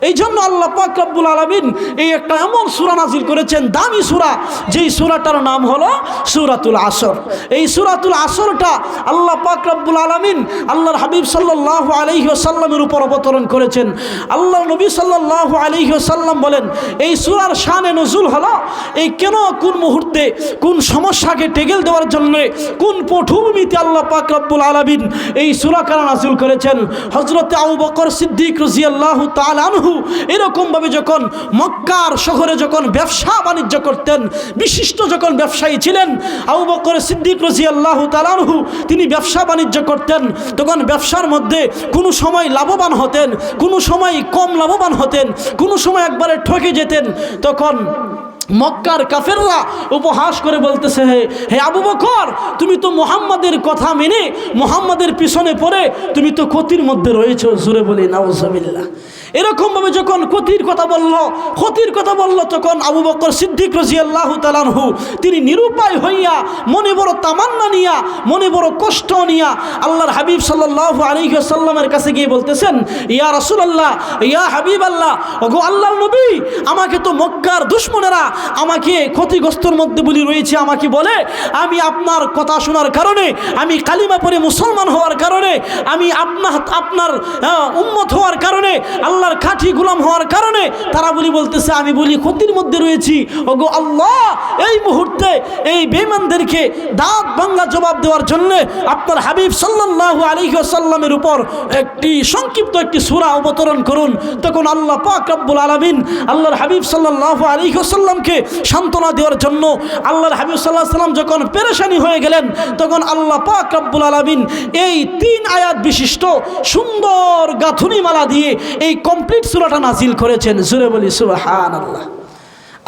এই জন্য আল্লাহ পাক রব্বুল আলামিন এই একটা এমন সূরা নাযিল করেছেন, দামি সূরা, যেই সূরাটার নাম হলো সূরাতুল আসর। এই সূরাতুল আসরটা আল্লাহ পাক রব্বুল আলামিন আল্লাহর হাবিব সাল্লাল্লাহু আলাইহি ওয়াসাল্লামের উপর অবতরণ করেছেন। আল্লাহর নবী সাল্লাল্লাহু আলাইহি ওয়াসাল্লাম বলেন এই সূরার শানে নজুল হলো এই কেন, কোন মুহূর্তে, কোন সমস্যাকে টেকেল দেওয়ার জন্য, কোন পটভূমিতে আল্লাহ পাক রব্বুল আলামিন এই সূরা কারা নাযিল করেছেন। হযরত আবু বকর সিদ্দিক রাদিয়াল্লাহু তাআলা আনহু আনহু এরকমভাবে যখন মক্কার শহরে যখন ব্যবসা বাণিজ্য করতেন, বিশিষ্ট যখন ব্যবসায়ী ছিলেন, আবু বকর সিদ্দিক রাদিয়াল্লাহু তাআলা আনহু তিনি ব্যবসা বাণিজ্য করতেন, তখন ব্যবসার মধ্যে কোনো সময় লাভবান হতেন, কোনো সময় কম লাভবান হতেন, কোনো সময় একবারে ঠকে যেতেন। তখন মক্কার কাফেররা উপহাস করে বলতেছে, হে আবু বকর, তুমি তো মুহাম্মাদের কথা মেনে মুহাম্মাদের পিছনে পড়ে তুমি তো ক্ষতির মধ্যে রয়েছো। জোরে বলি নাউজুবিল্লাহ। এরকমভাবে যখন ক্ষতির কথা বলল তখন আবু বকর সিদ্দিক রাদিয়াল্লাহু তাআলা আনহু তিনি নিরুপায় হইয়া, মনে বড় তামান্না নিয়া, মনে বড় কষ্ট নিয়া আল্লাহর হাবিব সাল্লাল্লাহু আলাইহি ওয়াসাল্লামের কাছে গিয়ে বলতেছেন, ইয়া রাসূলুল্লাহ, ইয়া হাবিবাল্লাহ, ওগো আল্লাহর নবী, আমাকে তো মক্কার দুশমনেরা আমাকে ক্ষতিগ্রস্তর মধ্যে বলি রয়েছে, আমাকে বলে আমি আপনার কথা শোনার কারণে, আমি কালিমা পড়ে মুসলমান হওয়ার কারণে, আমি আপনার উম্মত হওয়ার কারণে, আল্লাহর খাঁটি গোলাম হওয়ার কারণে তারা বলতেছে আমি বলি ক্ষতির মধ্যে রয়েছি। ওগো আল্লাহ, এই মুহূর্তে এই বেঈমানদেরকে দাঁত ভাঙা জবাব দেওয়ার জন্য আপনার হাবিব সাল্লাল্লাহু আলাইহি ওয়াসাল্লামের উপর সংক্ষিপ্ত একটি সূরা অবতরণ করুন। তখন আল্লাহ পাক রব্বুল আলামিন আল্লাহর হাবিব সাল্লাল্লাহু আলাইহি ওয়াসাল্লামকে সান্ত্বনা দেওয়ার জন্য, আল্লাহর হাবিব সাল্লাল্লাহু আলাইহি ওয়াসাল্লাম যখন পেরেশানি হয়ে গেলেন, তখন আল্লাহ পাক রব্বুল আলামিন এই 3 আয়াত বিশিষ্ট সুন্দর গাঁথুনিমালা দিয়ে এই কমপ্লিট সূরাটা নাজিল করেছেন। জোরে বলি সুবহানাল্লাহ,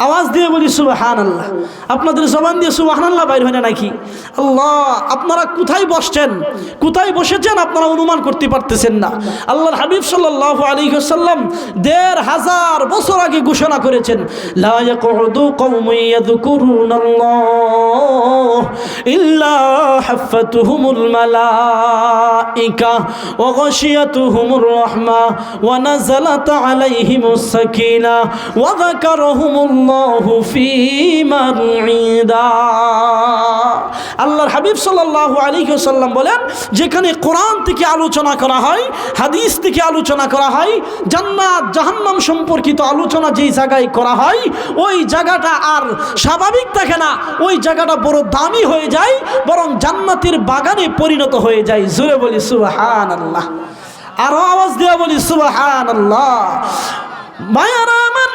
আওয়াজ দিয়ে বলি সুবহানাল্লাহ। আপনাদের জবান দিয়ে সুবহানাল্লাহ বাইর হয় না নাকি? আল্লাহ, আপনারা কোথায় বসছেন, কোথায় বসেছেন আপনারা অনুমান করতে পারতেছেন না। আল্লাহর হাবিব সাল্লাল্লাহু আলাইহি ওয়াসাল্লাম ১৫০০ বছর আগে ঘোষণা করেছেন, লা ইয়াকুদু কওমুন ইয়াযকুরুনাল্লাহ ইল্লা হাফাতুহুমুল মালাইকা ওয়া গাশিয়াতুহুমুর রাহমা ওয়া নাযালাত আলাইহিমুস সাকিনা ওয়া যাকারাহুমুল্লাহ আল্লাহর হাবিব সাল্লাল্লাহু আলাইহি ওয়াসাল্লাম বলেন, যেখানে কোরআন থেকে আলোচনা করা হয়, হাদিস থেকে আলোচনা করা হয়, জান্নাত জাহান্নাম সম্পর্কিত আলোচনা যেই জায়গায় করা হয়, ওই জায়গাটা আর স্বাভাবিক থাকে না, ওই জায়গাটা বড় দামি হয়ে যায়, বরং জান্নাতের বাগানে পরিণত হয়ে যায়। জোরে বলি সুবহানাল্লাহ, আরো আওয়াজ দিয়ে বলি সুবহানাল্লাহ। মায়ারা আমার,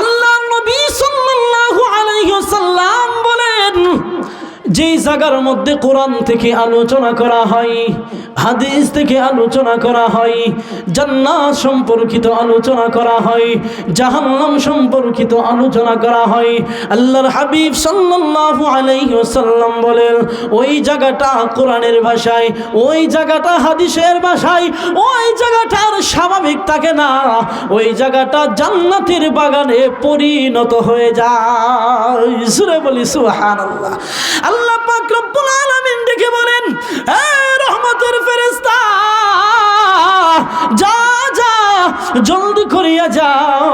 আল্লাহ নবী সাল্লাল্লাহু আলাইহি ওয়াসাল্লাম বলেন, যেই জায়গার মধ্যে কোরআন থেকে আলোচনা করা হয়, হাদিস থেকে আলোচনা করা হয়, জান্নাত সম্পর্কিত আলোচনা করা হয়, জাহান্নাম সম্পর্কিত আলোচনা করা হয়, আল্লাহর হাবিব সাল্লাল্লাহু আলাইহি ওয়াসাল্লাম বলেন, ওই জায়গাটা কোরআনের ভাষায়, ওই জায়গাটা হাদিসের ভাষায়, ওই জায়গাটা আর স্বাভাবিক থাকে না, ওই জায়গাটা জান্নাতের বাগানে পরিণত হয়ে যায়। সূরা বলি সুবহানাল্লাহ। আল্লাহ পাক রব্বুল আলামিন ডেকে বলেন, হে রহমতের ফেরেশতা, যা যা জলদি করিয়া যাও,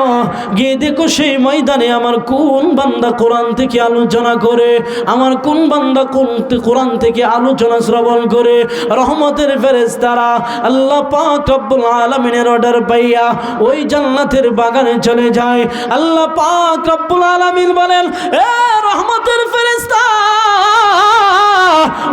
গিয়ে দেখো সেই ময়দানে আমার কোন বান্দা কোরআন থেকে আলোচনা করে, আমার কোন বান্দা কোরআন থেকে আলোচনা শ্রবণ করে। রহমতের ফেরেশতারা আল্লাহ পাক রব্বুল আলামিনের অর্ডার পাইয়া ওই জান্নাতের বাগানে চলে যায়। আল্লাহ পাক রব্বুল আলামিন বলেন, এ রহমতের ফেরেশতা,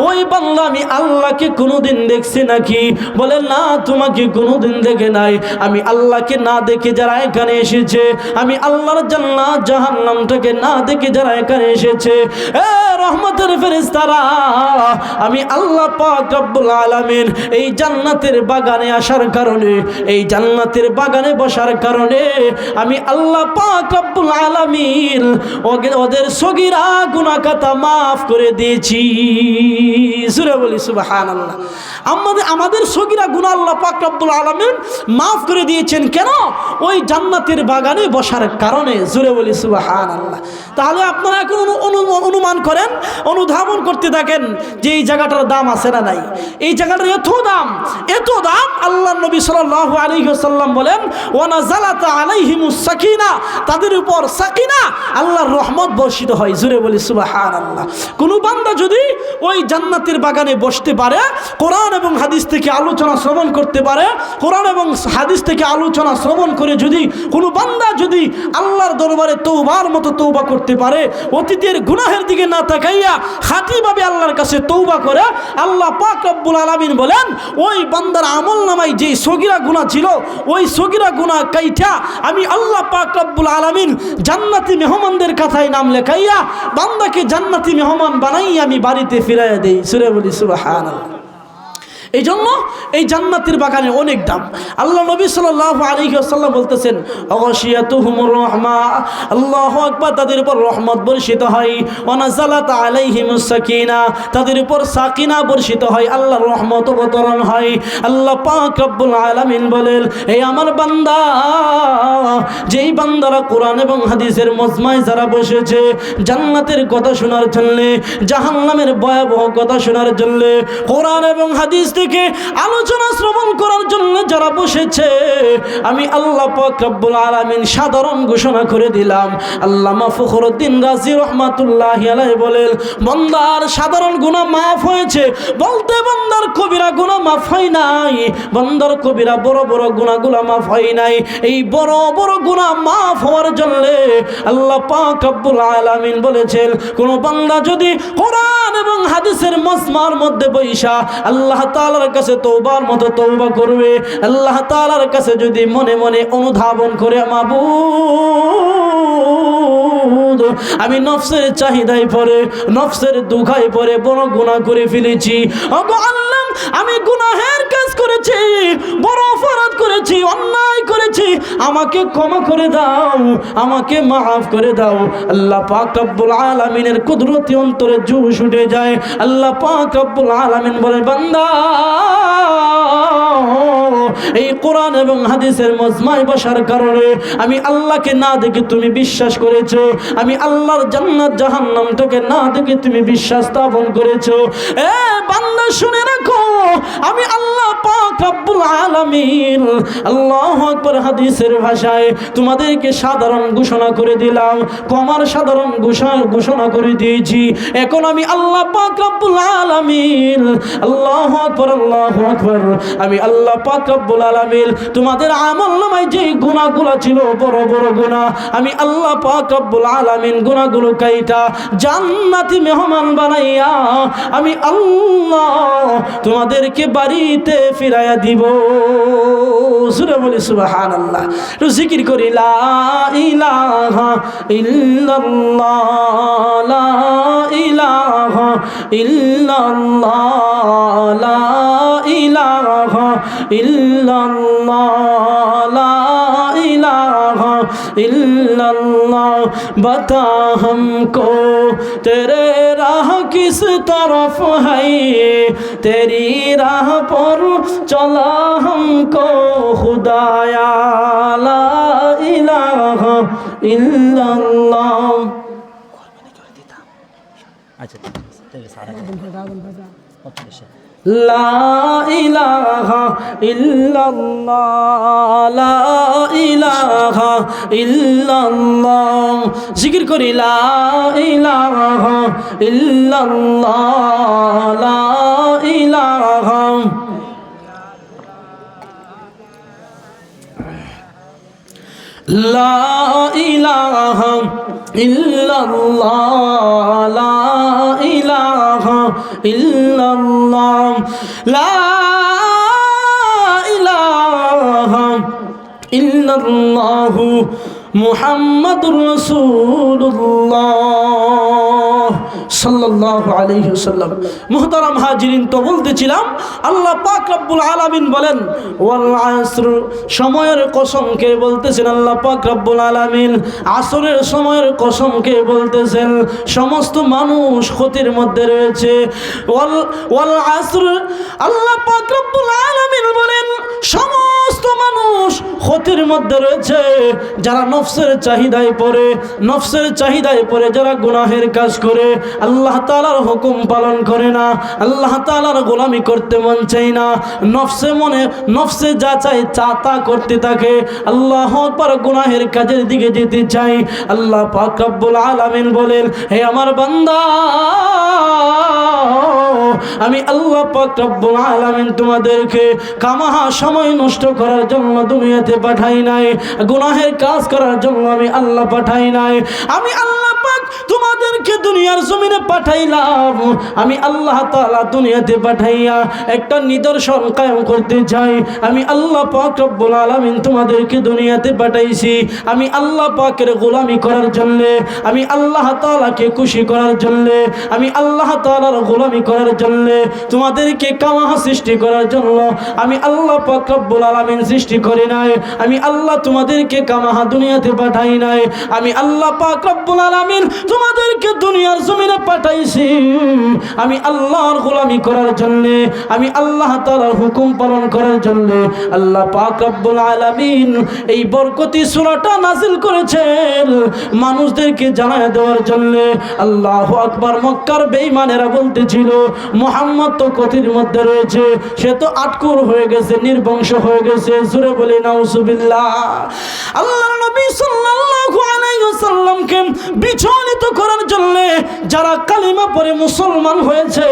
ওই বান্দা আমি আল্লাহকে কোনোদিন দেখছি নাকি? বলে না, তোমাকে কোনোদিন দেখে নাই। আমি আল্লাহকে না দেখে যারা এখানে এসেছে, আমি আল্লাহর জান্নাত জাহান্নামটাকে না দেখে যারা এখানে এসেছে, এ রহমতের ফেরেশতারা, আমি আল্লাহ পাক রব্বুল আলামিন এই জান্নাতের বাগানে আসার কারণে, এই জান্নাতের বাগানে বসার কারণে আমি আল্লাহ পাক রব্বুল আলামিন ওদের সগীরা গুনাহ খাতা মাফ করে দিয়েছি। সূরা বলি সুবহানাল্লাহ। আমাদের সগীরা গুনাহ আল্লাহ পাক রব্বুল আলামিন মাফ করে দিয়েছেন। কেন? ওই জান্নাতের বাগানে বসার কারণে। জোরে বলি সুবহানাল্লাহ। তাহলে আপনারা এখন অনুমান করেন, অনুধাবন করতে থাকেন যে এই জায়গাটার দাম আছে না নাই। এই জায়গাটার এত দাম, এত দাম। আল্লাহ নবী সাল্লাল্লাহু আলাইহি ওয়াসাল্লাম বলেন, ওয়া নাযালাত আলাইহিমুস সাকিনা, তাদের উপর সাকিনা আল্লাহর রহমত বর্ষিত হয়। জোরে বলি সুবহানাল্লাহ। কোন বান্দা যদি ওই জান্নাতের বাগানে বসতে পারে, কোরআন এবং হাদিস থেকে আলোচনা শ্রবণ করতে পারে, কোরআন এবং হাদিস থেকে আলোচনা শ্রবণ করে যদি কোনো বান্দা যদি আল্লাহর দরবারে তওবার মতো তওবা করতে পারে, অতীতের গুনাহের দিকে না তাকাইয়া খাঁটিভাবে আল্লাহর কাছে তওবা করে, আল্লাহ পাক রব্বুল আলামিন বলেন ওই বান্দার আমলনামায় যে সগীরা গুনাহ ছিল ওই সগীরা গুনাহ কাইটা আমি আল্লাহ পাক রব্বুল আলামিন জান্নাতি মেহমানদের কথায় নাম লেখাইয়া বান্দাকে জান্নাতি মেহমান বানাই আমি বাড়িতে ফিরাইয়া দেই। সূরা বলি সুবহানাল্লাহ। এই জন্য এই জান্নাতের বাগানে অনেক দাম। আল্লাহ নবী সাল্লাল্লাহু আলাইহি ওয়াসাল্লাম বলতেছেন গাশিয়াতুহুমুর রাহমা, আল্লাহু আকবার, তাদের উপর রহমত বর্ষিত হয়, ওয়া নাযালাত আলাইহিমুস সাকিনা, তাদের উপর সাকিনা বর্ষিত হয়, আল্লাহর রহমত অবতরণ হয়। আল্লাহ পাক রব্বুল আলামিন বলেন এই আমার বান্দা, যেই বান্দারা কোরআন এবং হাদিসের মজমায় যারা বসেছে জান্নাতের কথা শোনার জন্য, জাহান্নামের ভয়াবহ কথা শোনার জন্য, কোরআন এবং হাদিস থেকে আলোচনা শ্রবণ করার জন্য যারা বসেছে, আমি আল্লাহ পাক রব্বুল আলামিন সাধারণ ঘোষণা করে দিলাম। আল্লামা ফখরুদ্দিন রাজি রাহমাতুল্লাহি আলাইহি বলেন বান্দার সাধারণ গুনাহ মাফ হয়েছে বলতে বান্দার কবিরা গুনাহ মাফ হয় নাই, বান্দার কবিরা বড় বড় গুনাহগুলো মাফ হয় নাই। এই বড় বড় গুনাহ মাফ হওয়ার জন্য আল্লাহ পাক রব্বুল আলামিন বলেছেন কোন বান্দা যদি কোরআন এবং হাদিসের মজমার মধ্যে বৈশা আল্লাহ তাআলার কাছে তওবার মতো তওবা করবে, আল্লাহ তাআলার কাছে যদি মনে মনে অনুধাবন করে মাবুদ আমি নফসের চাহিদায় পড়ে নফসের দুঃখায় পড়ে বড় গুনাহ করে ফেলেছি, ওগো আল্লাহ আমি গুনাহের কাজ করেছি, বড় অপরাধ করেছি, অন্যায় করেছি, আমাকে ক্ষমা করে দাও, আমাকে মাফ করে দাও। আল্লাহ পাক রব্বুল আলামিনের কুদরতি অন্তরে জোশ উঠে যায়। আল্লাহ পাক রব্বুল আলামিন বলে বান্দা এই কোরআন এবং হাদিসের মজমায় বসার কারণে আমি আল্লাহকে না দেখে তুমি বিশ্বাস করেছো, আমি আল্লাহর জান্নাত জাহান্নামটাকে না দেখে তুমি বিশ্বাস স্থাপন করেছো। এ বান্দা শুনে রাখো আমি আল্লাহ পাক রব্বুল আলামিন আল্লাহু আকবার হাদিসের ভাষায় তোমাদেরকে সাধারণ ঘোষণা করে দিলাম, কমার সাধারণ ঘোষণা করে দিয়েছি। এখন আমি আল্লাহ পাক রব্বুল আলামিন আল্লাহু আকবার আমি আল্লাহ পাক রব্বুল আলামিন তোমাদের আমলনামায় যে গুনাহগুলো ছিল বড় বড় গুনাহ আমি আল্লাহ পাক রব্বুল আলামিন গুনাহগুলো কাইটা জান্নাতি মেহমান বানাইয়া আমি আল্লাহ তোমাদেরকে বাড়িতে ফিরাইয়া দিব। সূরা বলি সুবহানাল্লাহ। জিকির করি লা ইলাহা ইল্লাল্লাহ লা ইলাহা ইল্লাল্লাহ লা ইলাহা ইল্লাল্লাহ লা ইলাহা ইল্লাল্লাহ बता हमको तेरे राह किस तरफ है, तेरी राह पर चला हमको खुदाया ला इलाहा इल्लल्लाह। লা ইলাহা ইল্লাল্লাহ লা ইলাহা ইল্লাল্লাহ। জিকির করি লা ইলাহা ইল্লাল্লাহ লা ইলাহা লা ইলাহা ইল্লাল্লাহ লা ইলাহা ইল্লাল্লাহ লা ইলাহা ইল্লাল্লাহু মুহাম্মাদুর রাসূলুল্লাহ সাল্লাল্লাহু আলাইহি ওয়াসাল্লাম। মুহতারাম হাজিরিন, তো বলতেছিলাম আল্লাহ পাক রব্বুল আলামিন বলেন ওয়াল আসর, সময়ের কসমকে বলতেছেন আল্লাহ পাক রব্বুল আলামিন, আসরের সময়ের কসমকে বলতেছেন। সমস্ত মানুষ ক্ষতির মধ্যে রয়েছে। ওয়াল আসর, আল্লাহ পাক রব্বুল আলামিন বলেন সমস্ত মানুষ ক্ষতির মধ্যে রয়েছে। যারা নফস নফসের চাহিদায় পড়ে যারা গুনাহের কাজ করে, আল্লাহ তাআলার হুকুম পালন করে না, আল্লাহ তাআলার গোলামি করতে মন চায় না, নফসে যা চায় তা করতে থাকে, আল্লাহু আকবার, গুনাহের কাজের দিকে যেতে চাই। আল্লাহ পাক রব্বুল আলামিন বলেন, হে আমার বান্দা, আমি আল্লাহ পাক রব্বুল আলামিন তোমাদেরকে কামাহা সময় নষ্ট করার জন্য দুনিয়াতে পাঠাই নাই, গুনাহের কাজ করার জন্য আমি আল্লাহ পাঠাই নাই। আমি আল্লাহ পাক তোমাদেরকে দুনিয়ার জমিনে পাঠাইলাম, আমি আল্লাহ তাআলা দুনিয়াতে পাঠাইয়া একটা নিদর্শন কায়েম করতে চাই। আমি আল্লাহ পাক রব্বুল আলামিন তোমাদেরকে দুনিয়াতে পাঠাইছি আমি আল্লাহ পাকের গোলামি করার জন্য, আমি আল্লাহ তাআলাকে খুশি করার জন্য, আমি আল্লাহ তাআলার গোলামি করার জন্য, তোমাদেরকে কামাহা সৃষ্টি করার জন্য আমি আল্লাহ পাক রব্বুল আলামিন সৃষ্টি করি নাই। আমি আল্লাহ তোমাদেরকে কামাহা দুনিয়াতে পাঠাই নাই। আমি আল্লাহ পাক রব্বুল আলামিন তোমাদেরকে দুনিয়ার জমিনে পাঠাইছি আমি আল্লাহর গোলামি করার জন্য, আমি আল্লাহ তাআলার হুকুম পালন করার জন্য। আল্লাহ পাক রব্বুল আলামিন এই বরকতি সূরাটা নাযিল করেছেন মানুষদেরকে জানায় দেওয়ার জন্য। আল্লাহু আকবার। মক্কার বেঈমানেরা বলতেছিল, মুহাম্মদ তো ক্ষতির মধ্যে রয়েছে, সে তো আটকুর হয়ে গেছে, নির্বংশ হয়ে গেছে। জোরে বলে নাউজুবিল্লাহ। আল্লাহর নবী সাল্লাল্লাহু আলাইহি ওয়াসাল্লামকে বিচলিত করার জন্য যারা কালিমা পড়ে মুসলমান হয়েছে,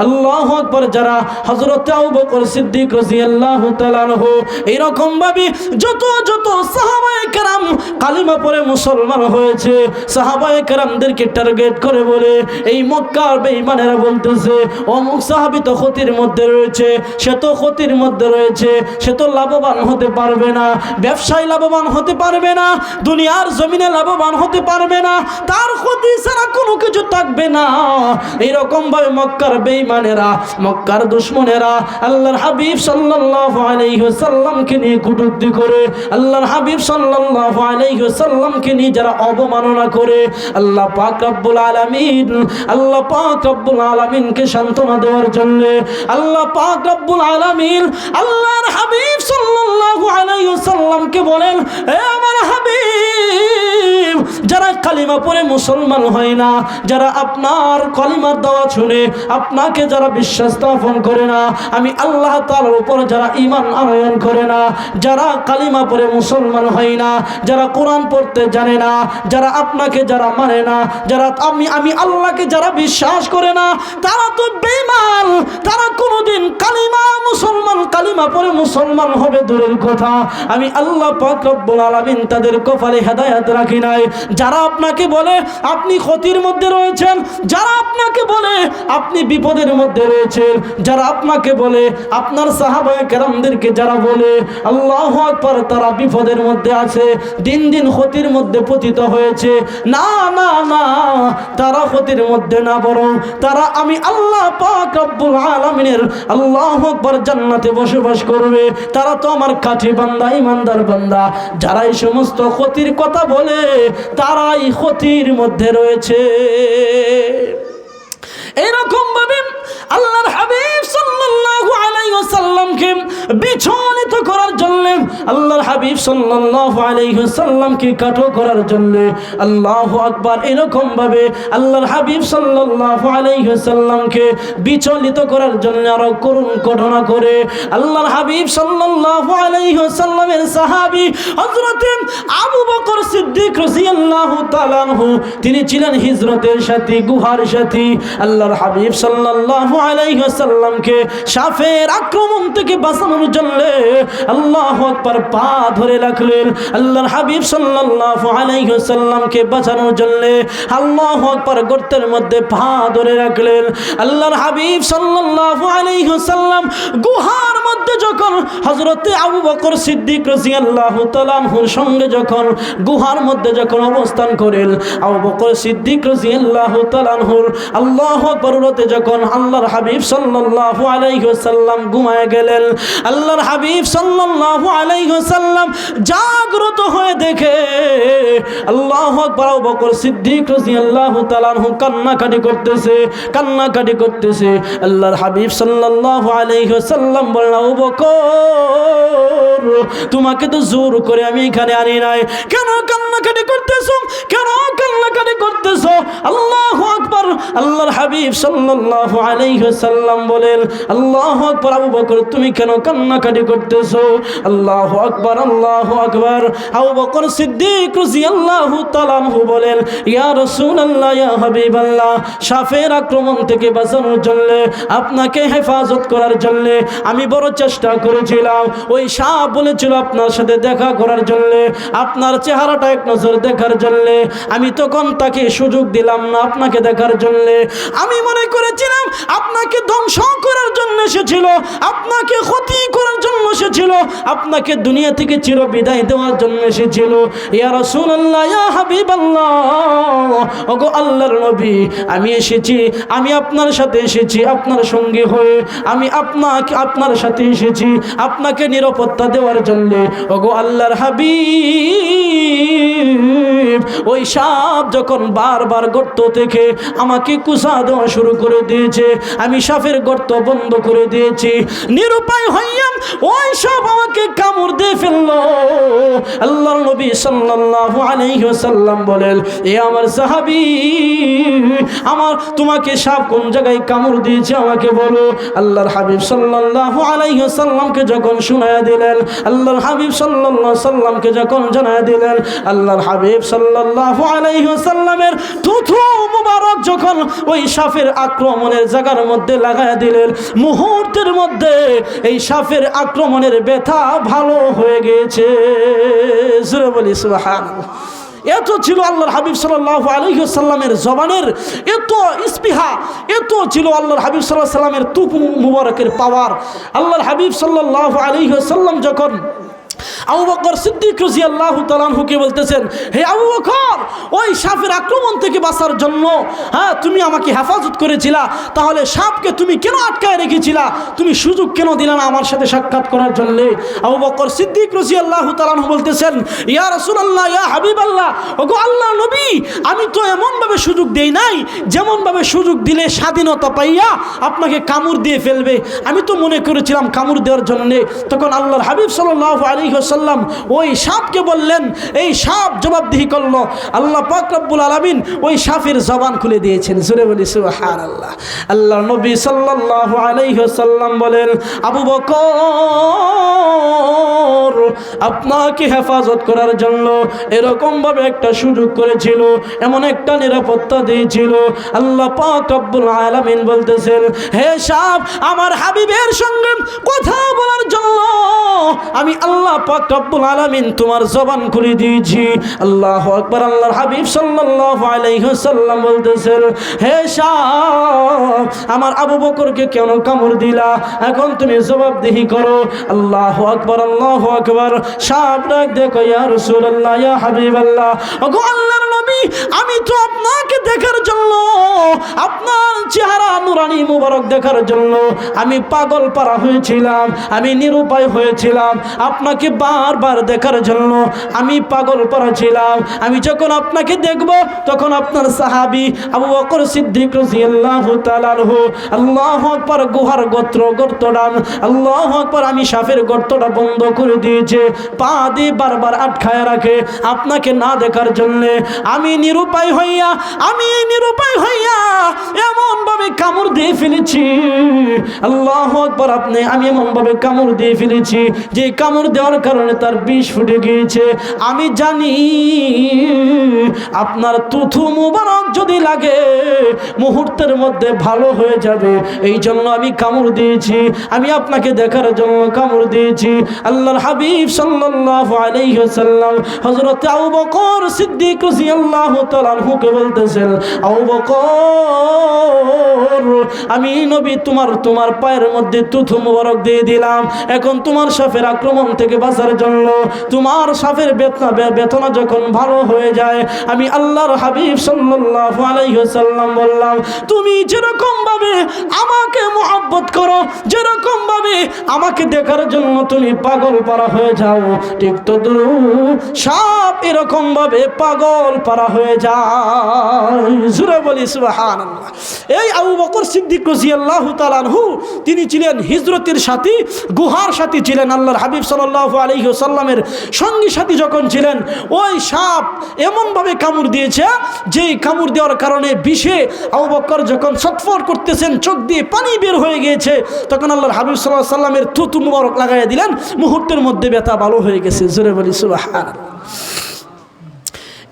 আল্লাহু আকবার, যারা হযরত আবু বকর সিদ্দিক রাদিয়াল্লাহু তাআলা আনহু এরকম ভাবে যত সাহাবায়ে কেরাম কালিমা পড়ে মুসলমান হয়েছে, সাহাবায়ে কেরামদেরকে টার্গেট করে বলে এই মক্কার বেঈমানেরা বলতেছে, অমুক সাহাবী তো ক্ষতির মধ্যে রয়েছে, সে তো ক্ষতির মধ্যে রয়েছে, সে তো লাভবান হতে পারবে না, ব্যবসায় লাভবান হতে পারবে না, দুনিয়ার জমিনে লাভবান হতে পারবে না, তার ক্ষতি ছাড়া কোনো কিছু থাকবে না। এইরকম ভাবে মক্কার বেঈমানেরা, মক্কার দুশমনেরা আল্লাহর হাবিব সাল্লাল্লাহু আলাইহি ওয়াসাল্লামকে নিয়ে কটূক্তি করে, আল্লাহর হাবিব সাল্লাল্লাহু আলাইহি ওয়াসাল্লামকে নিয়ে যারা অবমাননা করে, আল্লাহ পাক রব্বুল আলামিনকে সান্ত্বনা দেওয়ার জন্য আল্লাহ পাক রব্বুল আলামিন আল্লাহর হাবিব সাল্লাল্লাহু আলাইহি ওয়াসাল্লামকে বলেন, হে আমার হাবিব, যারা কালিমা পড়ে মুসলমান হয় না, যারা আপনার কালিমার দাওয়াত শুনে আপনাকে যারা বিশ্বাস স্থাপন করে না, আমি আল্লাহ তাআলার উপর যারা ঈমান আনয়ন করে না, যারা কালিমা পড়ে মুসলমান হয় না, যারা কোরআন পড়তে জানে না, যারা আপনাকে যারা মানে না, যারা আমি আল্লাহকে যারা বিশ্বাস করে না, তারা তো বেঈমান, তারা কোনোদিন কালিমা পড়ে মুসলমান হবে দূরের কথা, আমি আল্লাহ পাক রব্বুল আলামিন তাদের কপালে হেদায়েত রাখি নাই। যারা আপনাকে বলে আপনি ক্ষতির মধ্যে রয়েছেন, যারা আপনাকে বলে আপনি বিপদের মধ্যে রয়েছেন, যারা আপনাকে বলে আপনার সাহাবায়ে কেরামদেরকে যারা বলে আল্লাহু আকবার তারা বিপদের মধ্যে আছে, দিন দিন ক্ষতির মধ্যে পতিত হয়েছে, না, তারা ক্ষতির মধ্যে না, বরং তারা আমি আল্লাহ পাক রব্বুল আলামিনের আল্লাহু আকবার জান্নাতে বসবাস করবে। তারা তো আমার কাঠি বান্দা, ইমানদার বান্দা। যারা এই সমস্ত ক্ষতির কথা বলে তারাই ক্ষতির মধ্যে রয়েছে। এরকম ভাবে আল্লাহর হাবিব সাল্লাল্লাহু আলাইহি ওয়াসাল্লামকে বিচলিত করার জন্য, আল্লাহর হাবিব সাল্লাল্লাহু আলাইহি ওয়াসাল্লামকে কাটো করার জন্য আল্লাহু আকবার, এরকম ভাবে আল্লাহর হাবিব সাল্লাল্লাহু আলাইহি ওয়াসাল্লামকে বিচলিত করার জন্য আরো করুণ ঘটনা করে আল্লাহর হাবিব সাল্লাল্লাহু আলাইহি ওয়াসাল্লামের সাহাবী হযরত আবু বকর সিদ্দিক রাদিয়াল্লাহু তাআলা আনহু, তিনি ছিলেন হিজরতের সাথী, গুহার সাথী। আল্লাহর হাবিব সাল্লাল্লাহু আলাইহি ওয়াসাল্লামকে সাপের আক্রমণ থেকে বাঁচানোর জন্য আল্লাহু আকবার পা ধরে রাখলেন। আল্লাহর হাবিব সাল্লাল্লাহু আলাইহি ওয়াসাল্লামকে বাঁচানোর জন্য আল্লাহু আকবার গর্তের মধ্যে পা ধরে রাখলেন। আল্লাহর হাবিব সাল্লাল্লাহু আলাইহি ওয়াসাল্লাম গুহার মধ্যে যখন হযরত আবু বকর সিদ্দিক রাদিয়াল্লাহু তাআলা আনহুর সঙ্গে যখন গুহার মধ্যে যখন অবস্থান করেন, আবু বকর সিদ্দিক রাদিয়াল্লাহু তাআলা আনহুর আল্লাহু আকবার যখন আল্লাহর হাবিব সাল্লাল্লাহু আলাইহি ওয়াসাল্লাম সাল্লাম ঘুমায় গেলেন। আল্লাহর হাবিব সাল্লাল্লাহু আলাইহি ওয়াসাল্লাম জাগ্রত হয়ে দেখে আল্লাহু আকবার, আবু বকর সিদ্দিক রাদিয়াল্লাহু তাআলা আনহু কান্নাকাটি করতেছে। আল্লাহর হাবিব সাল্লাল্লাহু আলাইহি ওয়াসাল্লাম বললেন, আবু বকর, তোমাকে তো জোর করে আমি এখানে আনি নাই, কেন কান্নাকাটি করতেছো? আল্লাহু আকবার। আল্লাহর হাবিব সাল্লাল্লাহু আলাইহি ওয়াসাল্লাম বলেন, আল্লাহু আকবার, আবু বকর তুমি কেন কান্নাকাটি করতেছো? আল্লাহু আকবার। আবু বকর সিদ্দিক রাদিয়াল্লাহু তাআলা আনহু বলেন, ইয়া রাসূলুল্লাহ, ইয়া হাবিবাল্লাহ, সাফের আক্রমণ থেকে বাঁচানোর জন্য, আপনাকে হেফাজত করার জন্য আমি বড় চেষ্টা করেছিলাম। ওই সাপ বলেছিল আপনার সাথে দেখা করার জন্য, আপনার চেহারাটা এক নজর দেখার জন্য। আমি তখন তাকে সুযোগ দিলাম না আপনাকে দেখার জন্য। আমি মনে করেছিলাম আপনাকে ধ্বংস করার জন্য এসেছিল, আপনাকে ক্ষতি করার জন্য এসেছিল, আপনাকে দুনিয়া থেকে চির বিদায় দেওয়ার জন্য এসেছিল। ইয়া রাসূলুল্লাহ, ইয়া হাবিবাল্লাহ, ওগো আল্লাহর নবী, আমি এসেছি, আমি আপনার সাথে এসেছি আপনার সঙ্গী হয়ে, আমি আপনার সাথে এসেছি আপনাকে নিরাপত্তা দেওয়ার জন্য। ওগো আল্লাহর হাবিব, ওই সাপ যখন বারবার গর্ত থেকে আমাকে কুসা দেওয়া শুরু করে দিয়েছে, আমি সাপের গর্ত বন্ধ করে দিয়েছি, নিরুপায় হইয়া ওই সাপ আমাকে কামড় দিয়ে ফেললো। আল্লাহর নবী সাল্লাল্লাহু আলাইহি ওয়াসাল্লাম বলেন, এ আমার সাহাবী, তোমাকে সাপ কোন জায়গায় কামড় দিয়েছে আমাকে বলো। আল্লাহর হাবিব সাল্লাল্লাহু আলাইহি ওয়াসাল্লামকে যখন শুনায়া দিলেন, আল্লাহর হাবিব সাল্লাল্লাহু আলাইহি ওয়াসাল্লামকে যখন জানায়া দিলেন, আল্লাহর হাবিব সাল্লাল্লাহু আলাইহি ওয়াসাল্লামের থুথু মুবারক যখন ওই সাপের আক্রমণের জায়গার মধ্যে লাগায়া দিলেন, মুহূর্তের মধ্যে এই সাপের আক্রমণের ব্যথা ভালো হয়ে গেছে। জোরে বলি সুবহানাল্লাহ। এত ছিল আল্লাহর হাবিব সাল্লাল্লাহু আলাইহি ওয়াসাল্লামের জবানের এত ইস্পিহা, এত ছিল আল্লাহর হাবিব সাল্লাল্লাহু আলাইহি ওয়াসাল্লামের তুফ মুবারকের পাওয়ার। আল্লাহর হাবিব সাল্লাল্লাহু আলাইহি ওয়াসাল্লাম যখন আবু বকর সিদ্দিক রাদিয়াল্লাহু তাআলা আনহুকে বলতেছেন, হে আবু বকর, ওই সাপের আক্রমণ থেকে বাঁচার জন্য তুমি আমাকে হেফাজত করেছিলা, তাহলে সাপকে তুমি কেন আটকায় রেখেছিলা? তুমি সুযোগ কেন দিলা না আমার সাথে সাক্ষাৎ করার জন্য? আবু বকর সিদ্দিক রাদিয়াল্লাহু তাআলা আনহু বলতেছেন, ইয়া রাসূলুল্লাহ, ইয়া হাবিবাল্লাহ, ওগো আল্লাহর নবী, আমি তো এমনভাবে সুযোগ দেই নাই যেমনভাবে সুযোগ দিলে স্বাধীনতা পাইয়া আপনাকে কামড় দিয়ে ফেলবে। আমি তো মনে করেছিলাম কামড় দেওয়ার জন্য। তখন আল্লাহর হাবিব সাল্লাল্লাহু আলাইহি ওয়াসাল্লাম ওই সাপকে বললেন, এই সাপ জবাবদিহি করলো। আল্লাহ পাক রব্বুল আলামিন ওই সাপের জবান খুলে দিয়েছেন। জোরে বলি সুবহানাল্লাহ। আল্লাহর নবী সাল্লাল্লাহু আলাইহি ওয়াসাল্লাম বলেন, আবু বকর, আপনাকে হেফাজত করার জন্য এরকম ভাবে একটা সুযোগ করেছিল, এমন একটা নিরাপত্তা দিয়েছিল। আল্লাহ পাক রব্বুল আলামিন বলতেছেন, হে সাপ, আমার হাবিবের সঙ্গে কথা বলার জন্য আমি আল্লাহ পাক রব্বুল আলামিন তোমার জবান খুলে দিয়েছি। আল্লাহু আকবার। আল্লাহর হাবিব সাল্লাল্লাহু আলাইহি ওয়াসাল্লাম বলতেছেন, হে সাপ, আমার আবু বকরকে কেন কামড় দিলা? এখন তুমি জবাবদিহি করো। আল্লাহু আকবার, আল্লাহু আকবার। সাপ ডাক দেখো, ইয়া রাসূলুল্লাহ, ইয়া হাবিবাল্লাহ, ওগো আল্লাহর নবী, আমি তো আপনাকে দেখার জন্য, আপনার চেহারা নুরানি মুবারক দেখার জন্য আমি পাগল পারা হয়েছিলাম, আমি নিরুপায় হয়েছিলাম। আপনাকে বারবার দেখার জন্য আমি পাগল পারা ছিলাম। আমি যখন আপনাকে দেখব তখন আপনার সাহাবী আবু বকর সিদ্দিক রাদিয়াল্লাহু তাআলা আনহু, আল্লাহু আকবার, গুহার গর্তটা, আল্লাহু আকবার, আমি সাপের গর্তটা বন্ধ করে দিয়েছে, পা দিয়ে বারবার আটকায় রাখে আপনাকে না দেখার জন্য। আমি নিরুপায় হইয়া এমন ভাবে কামড় দিয়ে ফেলেছি, আল্লাহু আকবার, আমি এমন ভাবে কামড় দিয়ে ফেলেছি যে কামড় দেওয়ার কারণে তার বিষ ফুটে গিয়েছে। আমি জানি আপনার তুথু মুবারক যদি লাগে মুহূর্তের মধ্যে ভালো হয়ে যাবে, এই জন্য আমি কামড় দিয়েছি, আমি আপনাকে দেখার জন্য কামড় দিয়েছি। আল্লাহর হাবিব সাল্লাল্লাহু আলাইহি ওয়াসাল্লাম হযরত আবু বকর সিদ্দিক রাদিয়াল্লাহু রাদিয়াল্লাহু তাআলা আনহুকে বলতেছেন, আবু বকর, আমি নবী তোমার পায়ের মধ্যে থুথু মোবারক দিয়ে দিলাম। এখন তোমার সাপের আক্রমণ থেকে বাঁচার জন্য তোমার সাপের বেদনা যখন ভালো হয়ে যায়, আমি আল্লাহর হাবিব সাল্লাল্লাহু আলাইহি ওয়াসাল্লাম বললাম, তুমি যেরকম ভাবে আমাকে মহব্বত করো, যেরকম ভাবে আমাকে দেখার জন্য তুমি পাগল পারা হয়ে যাও, ঠিক তদ্রু সাপ এরকম ভাবে পাগল পারা হয়ে যায়। জোরে বলি সুবহানাল্লাহ। এই আবু বকর সিদ্দিক রাদিয়াল্লাহু তাআলা আনহু, তিনি ছিলেন হিজরতের সাথী, গুহার সাথী ছিলেন। আল্লাহর হাবিব সাল্লাল্লাহু আলাইহি ওয়াসাল্লামের সঙ্গী সাথী যখন ছিলেন, ওই সাপ এমনভাবে কামড় দিয়েছে, যেই কামড় দেওয়ার কারণে বিষে আবু বকর যখন ছটফট করতেছেন, চোখ দিয়ে পানি বের হয়ে গিয়েছে, তখন আল্লাহর হাবিব সাল্লাল্লাহু আলাইহি ওয়াসাল্লামের থুতু মুবারক লাগাইয়া দিলেন, মুহূর্তের মধ্যে ব্যথা ভালো হয়ে গেছে। জোরে বলি সুবহানাল্লাহ।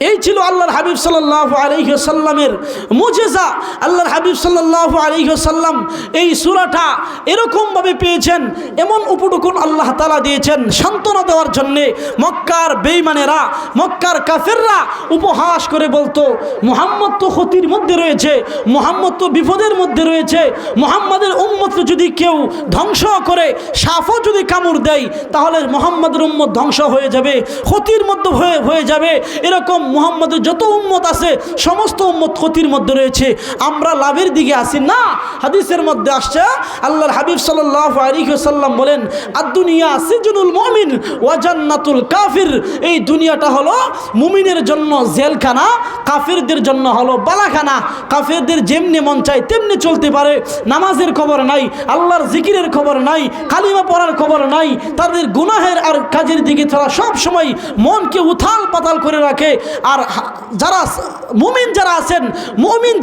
এই ছিল আল্লাহর হাবিব সাল্লাল্লাহু আলাইহি ওয়াসাল্লামের মুজিজা। আল্লাহর হাবিব সাল্লাল্লাহু আলাইহি ওয়াসাল্লাম এই সূরাটা এরকম ভাবে পেয়েছেন, এমন উপটুকুন আল্লাহ তাআলা দিয়েছেন সান্ত্বনা দেওয়ার জন্য। মক্কার বেঈমানেরা, মক্কার কাফেররা উপহাস করে বলতো, মুহাম্মদ তো ক্ষতির মধ্যে রয়েছে, মুহাম্মদ তো বিপদের মধ্যে রয়েছে, মুহাম্মাদের উম্মতকে যদি কেউ ধ্বংস করে, সাপও যদি কামড় দেয়, তাহলে মুহাম্মাদের উম্মত ধ্বংস হয়ে যাবে, ক্ষতির মধ্যে হয়ে যাবে। এরকম মুহাম্মাদের যত উম্মত আছে সমস্ত উম্মত ক্ষতির মধ্যে রয়েছে, আমরা লাভের দিকে আসি না। হাদিসের মধ্যে আসছে, আল্লাহর হাবিব সাল্লাল্লাহু আলাইহি ওয়াসাল্লাম বলেন, আদ-দুনিয়া সিজনুল মুমিন ওয়া জান্নাতুল কাফির। এই দুনিয়াটা হলো মুমিনের জন্য জেলখানা, কাফিরদের জন্য হলো বালাখানা। কাফিরদের যেমনি মন চায় তেমনি চলতে পারে, নামাজের খবর নাই, আল্লাহর জিকিরের খবর নাই, কালিমা পড়ার খবর নাই, তাদের গুনাহের আর কাজের দিকে তারা সব সময় মনকে উথাল পাতাল করে রাখে। আর যারা মুমিন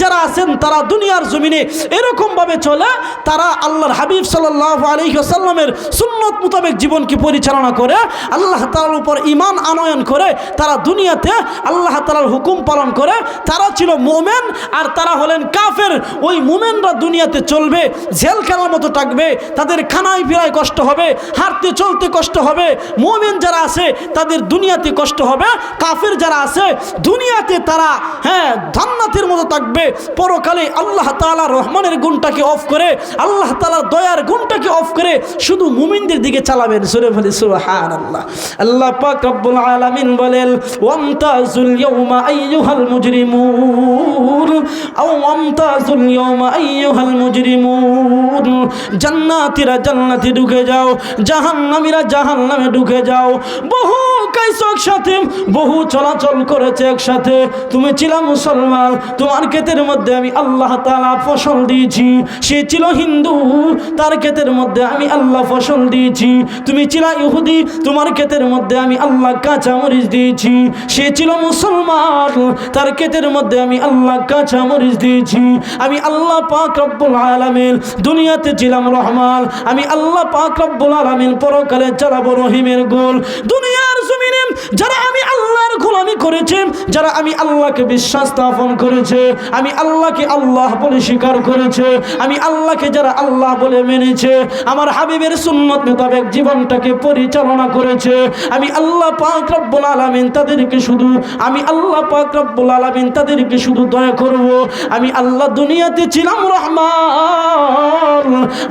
যারা আছেন তারা দুনিয়ার জমিনে এরকম ভাবে চলে, তারা আল্লাহর হাবিব সাল্লাল্লাহু আলাইহি ওয়াসাল্লামের সুন্নত মোতাবেক জীবনকে পরিচালনা করে, আল্লাহ তাআলার উপর ঈমান আনয়ন করে, তারা দুনিয়াতে আল্লাহ তাআলার হুকুম পালন করে। তারা ছিল মুমিন আর তারা হলেন কাফের। ওই মুমিনরা দুনিয়াতে চলবে, জেলখানার মতো থাকবে, তাদের খানায় ফিরায় কষ্ট হবে, হাঁটতে চলতে কষ্ট হবে। মুমিন যারা আছে তাদের দুনিয়াতে কষ্ট হবে, কাফের যারা আছে দুনিয়াতে তারা জান্নাতের মতো থাকবে। পরকালে আল্লাহ তাআলা রহমানের গুণটাকে অফ করে, আল্লাহ তাআলার দয়ার গুণটাকে অফ করে শুধু মুমিনদের দিকে চালাবেন। সূরা বলি সুবহানাল্লাহ। আল্লাহ পাক রব্বুল আলামিন বলেন, ওয়ামতাজুল ইয়াওমা আইয়ুহাল মুজরিমুন আও ওয়ামতাজুল ইয়াওমা আইয়ুহাল মুজরিমুন। জান্নাতীরা জান্নাতে ঢুকে যাও, জাহান্নামীরা জাহান্নামে ঢুকে যাও। বহু কাইছো একসাথে, বহু চলাচল করেছে একসাথে। তুমি ছিলা মুসলমান, তোমার ক্ষেতের মধ্যে আমি আল্লাহ তাআলা ফসল দিয়েছি। সে ছিল হিন্দু, তার ক্ষেতের মধ্যে আমি আল্লাহ ফসল দিয়েছি। তুমি ছিলা ইহুদি, তোমার ক্ষেতের মধ্যে আমি আল্লাহ কাঁচা মরিচ দিয়েছি। সে ছিল মুসলমান, তার ক্ষেতের মধ্যে আমি আল্লাহ কাঁচা মরিচ দিয়েছি। আমি আল্লাহ পাক রব্বুল আলামিন দুনিয়াতে ছিলাম রহমান, আমি আল্লাহ পাক রব্বুল আলামিন পরকালে চালাবো রহিমের গোল। দুনিয়ার জমিনে যারা আমি আল্লাহর গোলামি করেছে, যারা আমি আল্লাহকে বিশ্বাস স্থাপন করেছে, আমি আল্লাহকে আল্লাহ বলে স্বীকার করেছে, আমি আল্লাহকে যারা আল্লাহ বলে মেনেছে, আমার হাবিবের সুন্নত মোতাবেক জীবনটাকে পরিচালনা করেছে, আমি আল্লাহ পাক রব্বুল আলামিন তাদেরকে শুধু, আমি আল্লাহ পাক রব্বুল আলামিন তাদেরকে শুধু দয়া করব। আমি আল্লাহ দুনিয়াতে ছিলাম রহমান,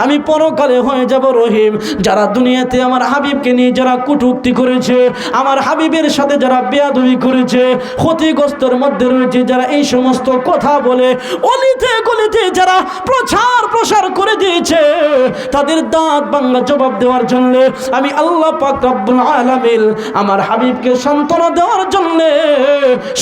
আমি পরকালে হয়ে যাব রহিম। যারা দুনিয়াতে আমার হাবিবকে নিয়ে যারা কটূক্তি করেছে, আমার হাবিবের সাথে যারা বেয়াদবি করেছে, ক্ষতিগ্রস্তের মধ্যে রয়েছে যারা এই সমস্ত কথা বলে, অলিতে গলিতে যারা প্রসার করে দিয়েছে, তাদের দাঁত বাংলা জবাব দেওয়ার জন্য আমি আল্লাহ পাক রব্বুল আলামিন আমার হাবিবকে সান্ত্বনা দেওয়ার জন্য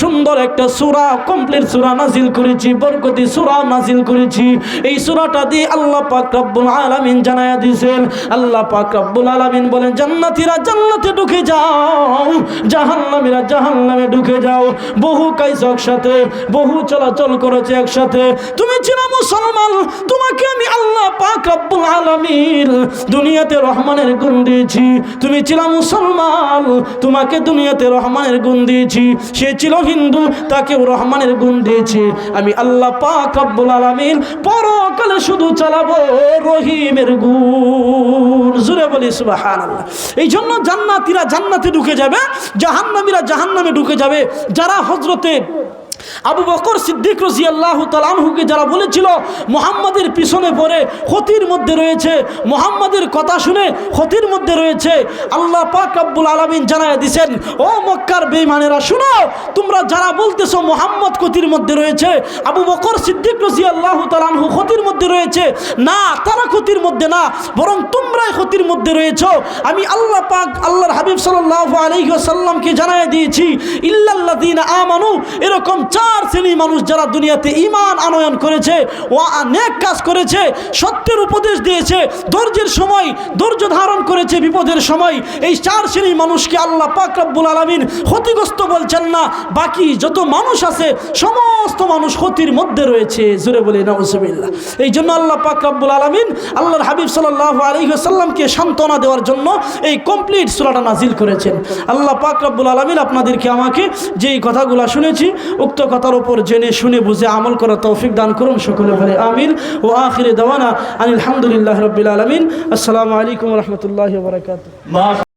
সুন্দর একটা সূরা, কমপ্লিট সূরা নাজিল করেছি, বরকতি সূরা নাজিল করেছি। এই সূরাটা দিয়ে আল্লাহ পাক রব্বুল আলামিন জানায়া দিয়েছেন, আল্লাহ পাক রব্বুল আলামিন বলেন, জান্নাতীরা জান্নাতে ঢুকে যাও, জাহান্নামীরা জাহান্নামে ঢুকে যাও। বহু কাইস একসাথে, বহু চলাচল করেছে একসাথে। তুমি ছিলা মুসলমান, তোমাকে আমি আল্লাহ পাক রব্বুল আলামিন দুনিয়াতে রহমানের গুণ দিয়েছি। তুমি ছিলা মুসলমান, তোমাকে দুনিয়াতে রহমানের গুণ দিয়েছি। সে ছিল হিন্দু, তাকেও রহমানের গুণ দিয়েছি। আমি আল্লাহ পাক রব্বুল আলামিন পরকালে শুধু চালাবো রহিমের গুণ। জোরে বলি সুবহানাল্লাহ। এই জন্য জান্নাতীরা জান্নাতে ঢুকে যাবে, জাহান্নামীরা জাহান্নামে ঢুকে যাবে। যারা হযরতে আবু বকর সিদ্দিক রাদিয়াল্লাহু তাআলা আনহুকে যারা বলেছিল মুহাম্মাদের পিছনে পড়ে ক্ষতির মধ্যে রয়েছে, মুহাম্মাদের কথা শুনে ক্ষতির মধ্যে রয়েছে, আল্লাহ পাক রব্বুল আলামিন জানায় দিয়েছেন, ও মক্কার বেঈমানেরা শুনো, তোমরা যারা বলতেছো মুহাম্মদ ক্ষতির মধ্যে রয়েছে, আবু বকর সিদ্দিক রাদিয়াল্লাহু তাআলা আনহু ক্ষতির মধ্যে রয়েছে, না, তারা ক্ষতির মধ্যে না, বরং তোমরাই ক্ষতির মধ্যে রয়েছো। আমি আল্লাহ পাক আল্লাহর হাবিব সাল্লাল্লাহু আলাইহি ওয়াসাল্লামকে জানায় দিয়েছি, ইল্লাল্লাযীনা আমানু, এরকম 4 শ্রেণীর মানুষ যারা দুনিয়াতে ঈমান আনয়ন করেছে, ও নেক কাজ করেছে, সত্যের উপদেশ দিয়েছে, ধৈর্যের সময় ধৈর্য ধারণ করেছে, বিপদের সময়, এই 4 শ্রেণীর মানুষকে আল্লাহ পাক রব্বুল আলামিন ক্ষতিগ্রস্ত বলছেন না। বাকি যত মানুষ আছে সমস্ত মানুষ ক্ষতির মধ্যে রয়েছে। জোরে বলে নাউজুবিল্লাহ। এই জন্য আল্লাহ পাক রব্বুল আলামিন আল্লাহর হাবিব সাল্লাল্লাহু আলাইহি ওয়াসাল্লামকে সান্ত্বনা দেওয়ার জন্য এই কমপ্লিট সূরাটা নাজিল করেছেন। আল্লাহ পাক রব্বুল আলামিন আপনাদেরকে আমাকে যেই কথাগুলো শুনেছি উক্ত কথার উপর জেনে শুনে বুঝে আমল করার তৌফিক দান করুন। সকলে বলে আমিন। ও আখিরে দাওয়ানা আলহামদুলিল্লাহি রাব্বিল আলামিন। আসসালামু আলাইকুম ওয়া রাহমাতুল্লাহি ওয়া বারাকাতুহু।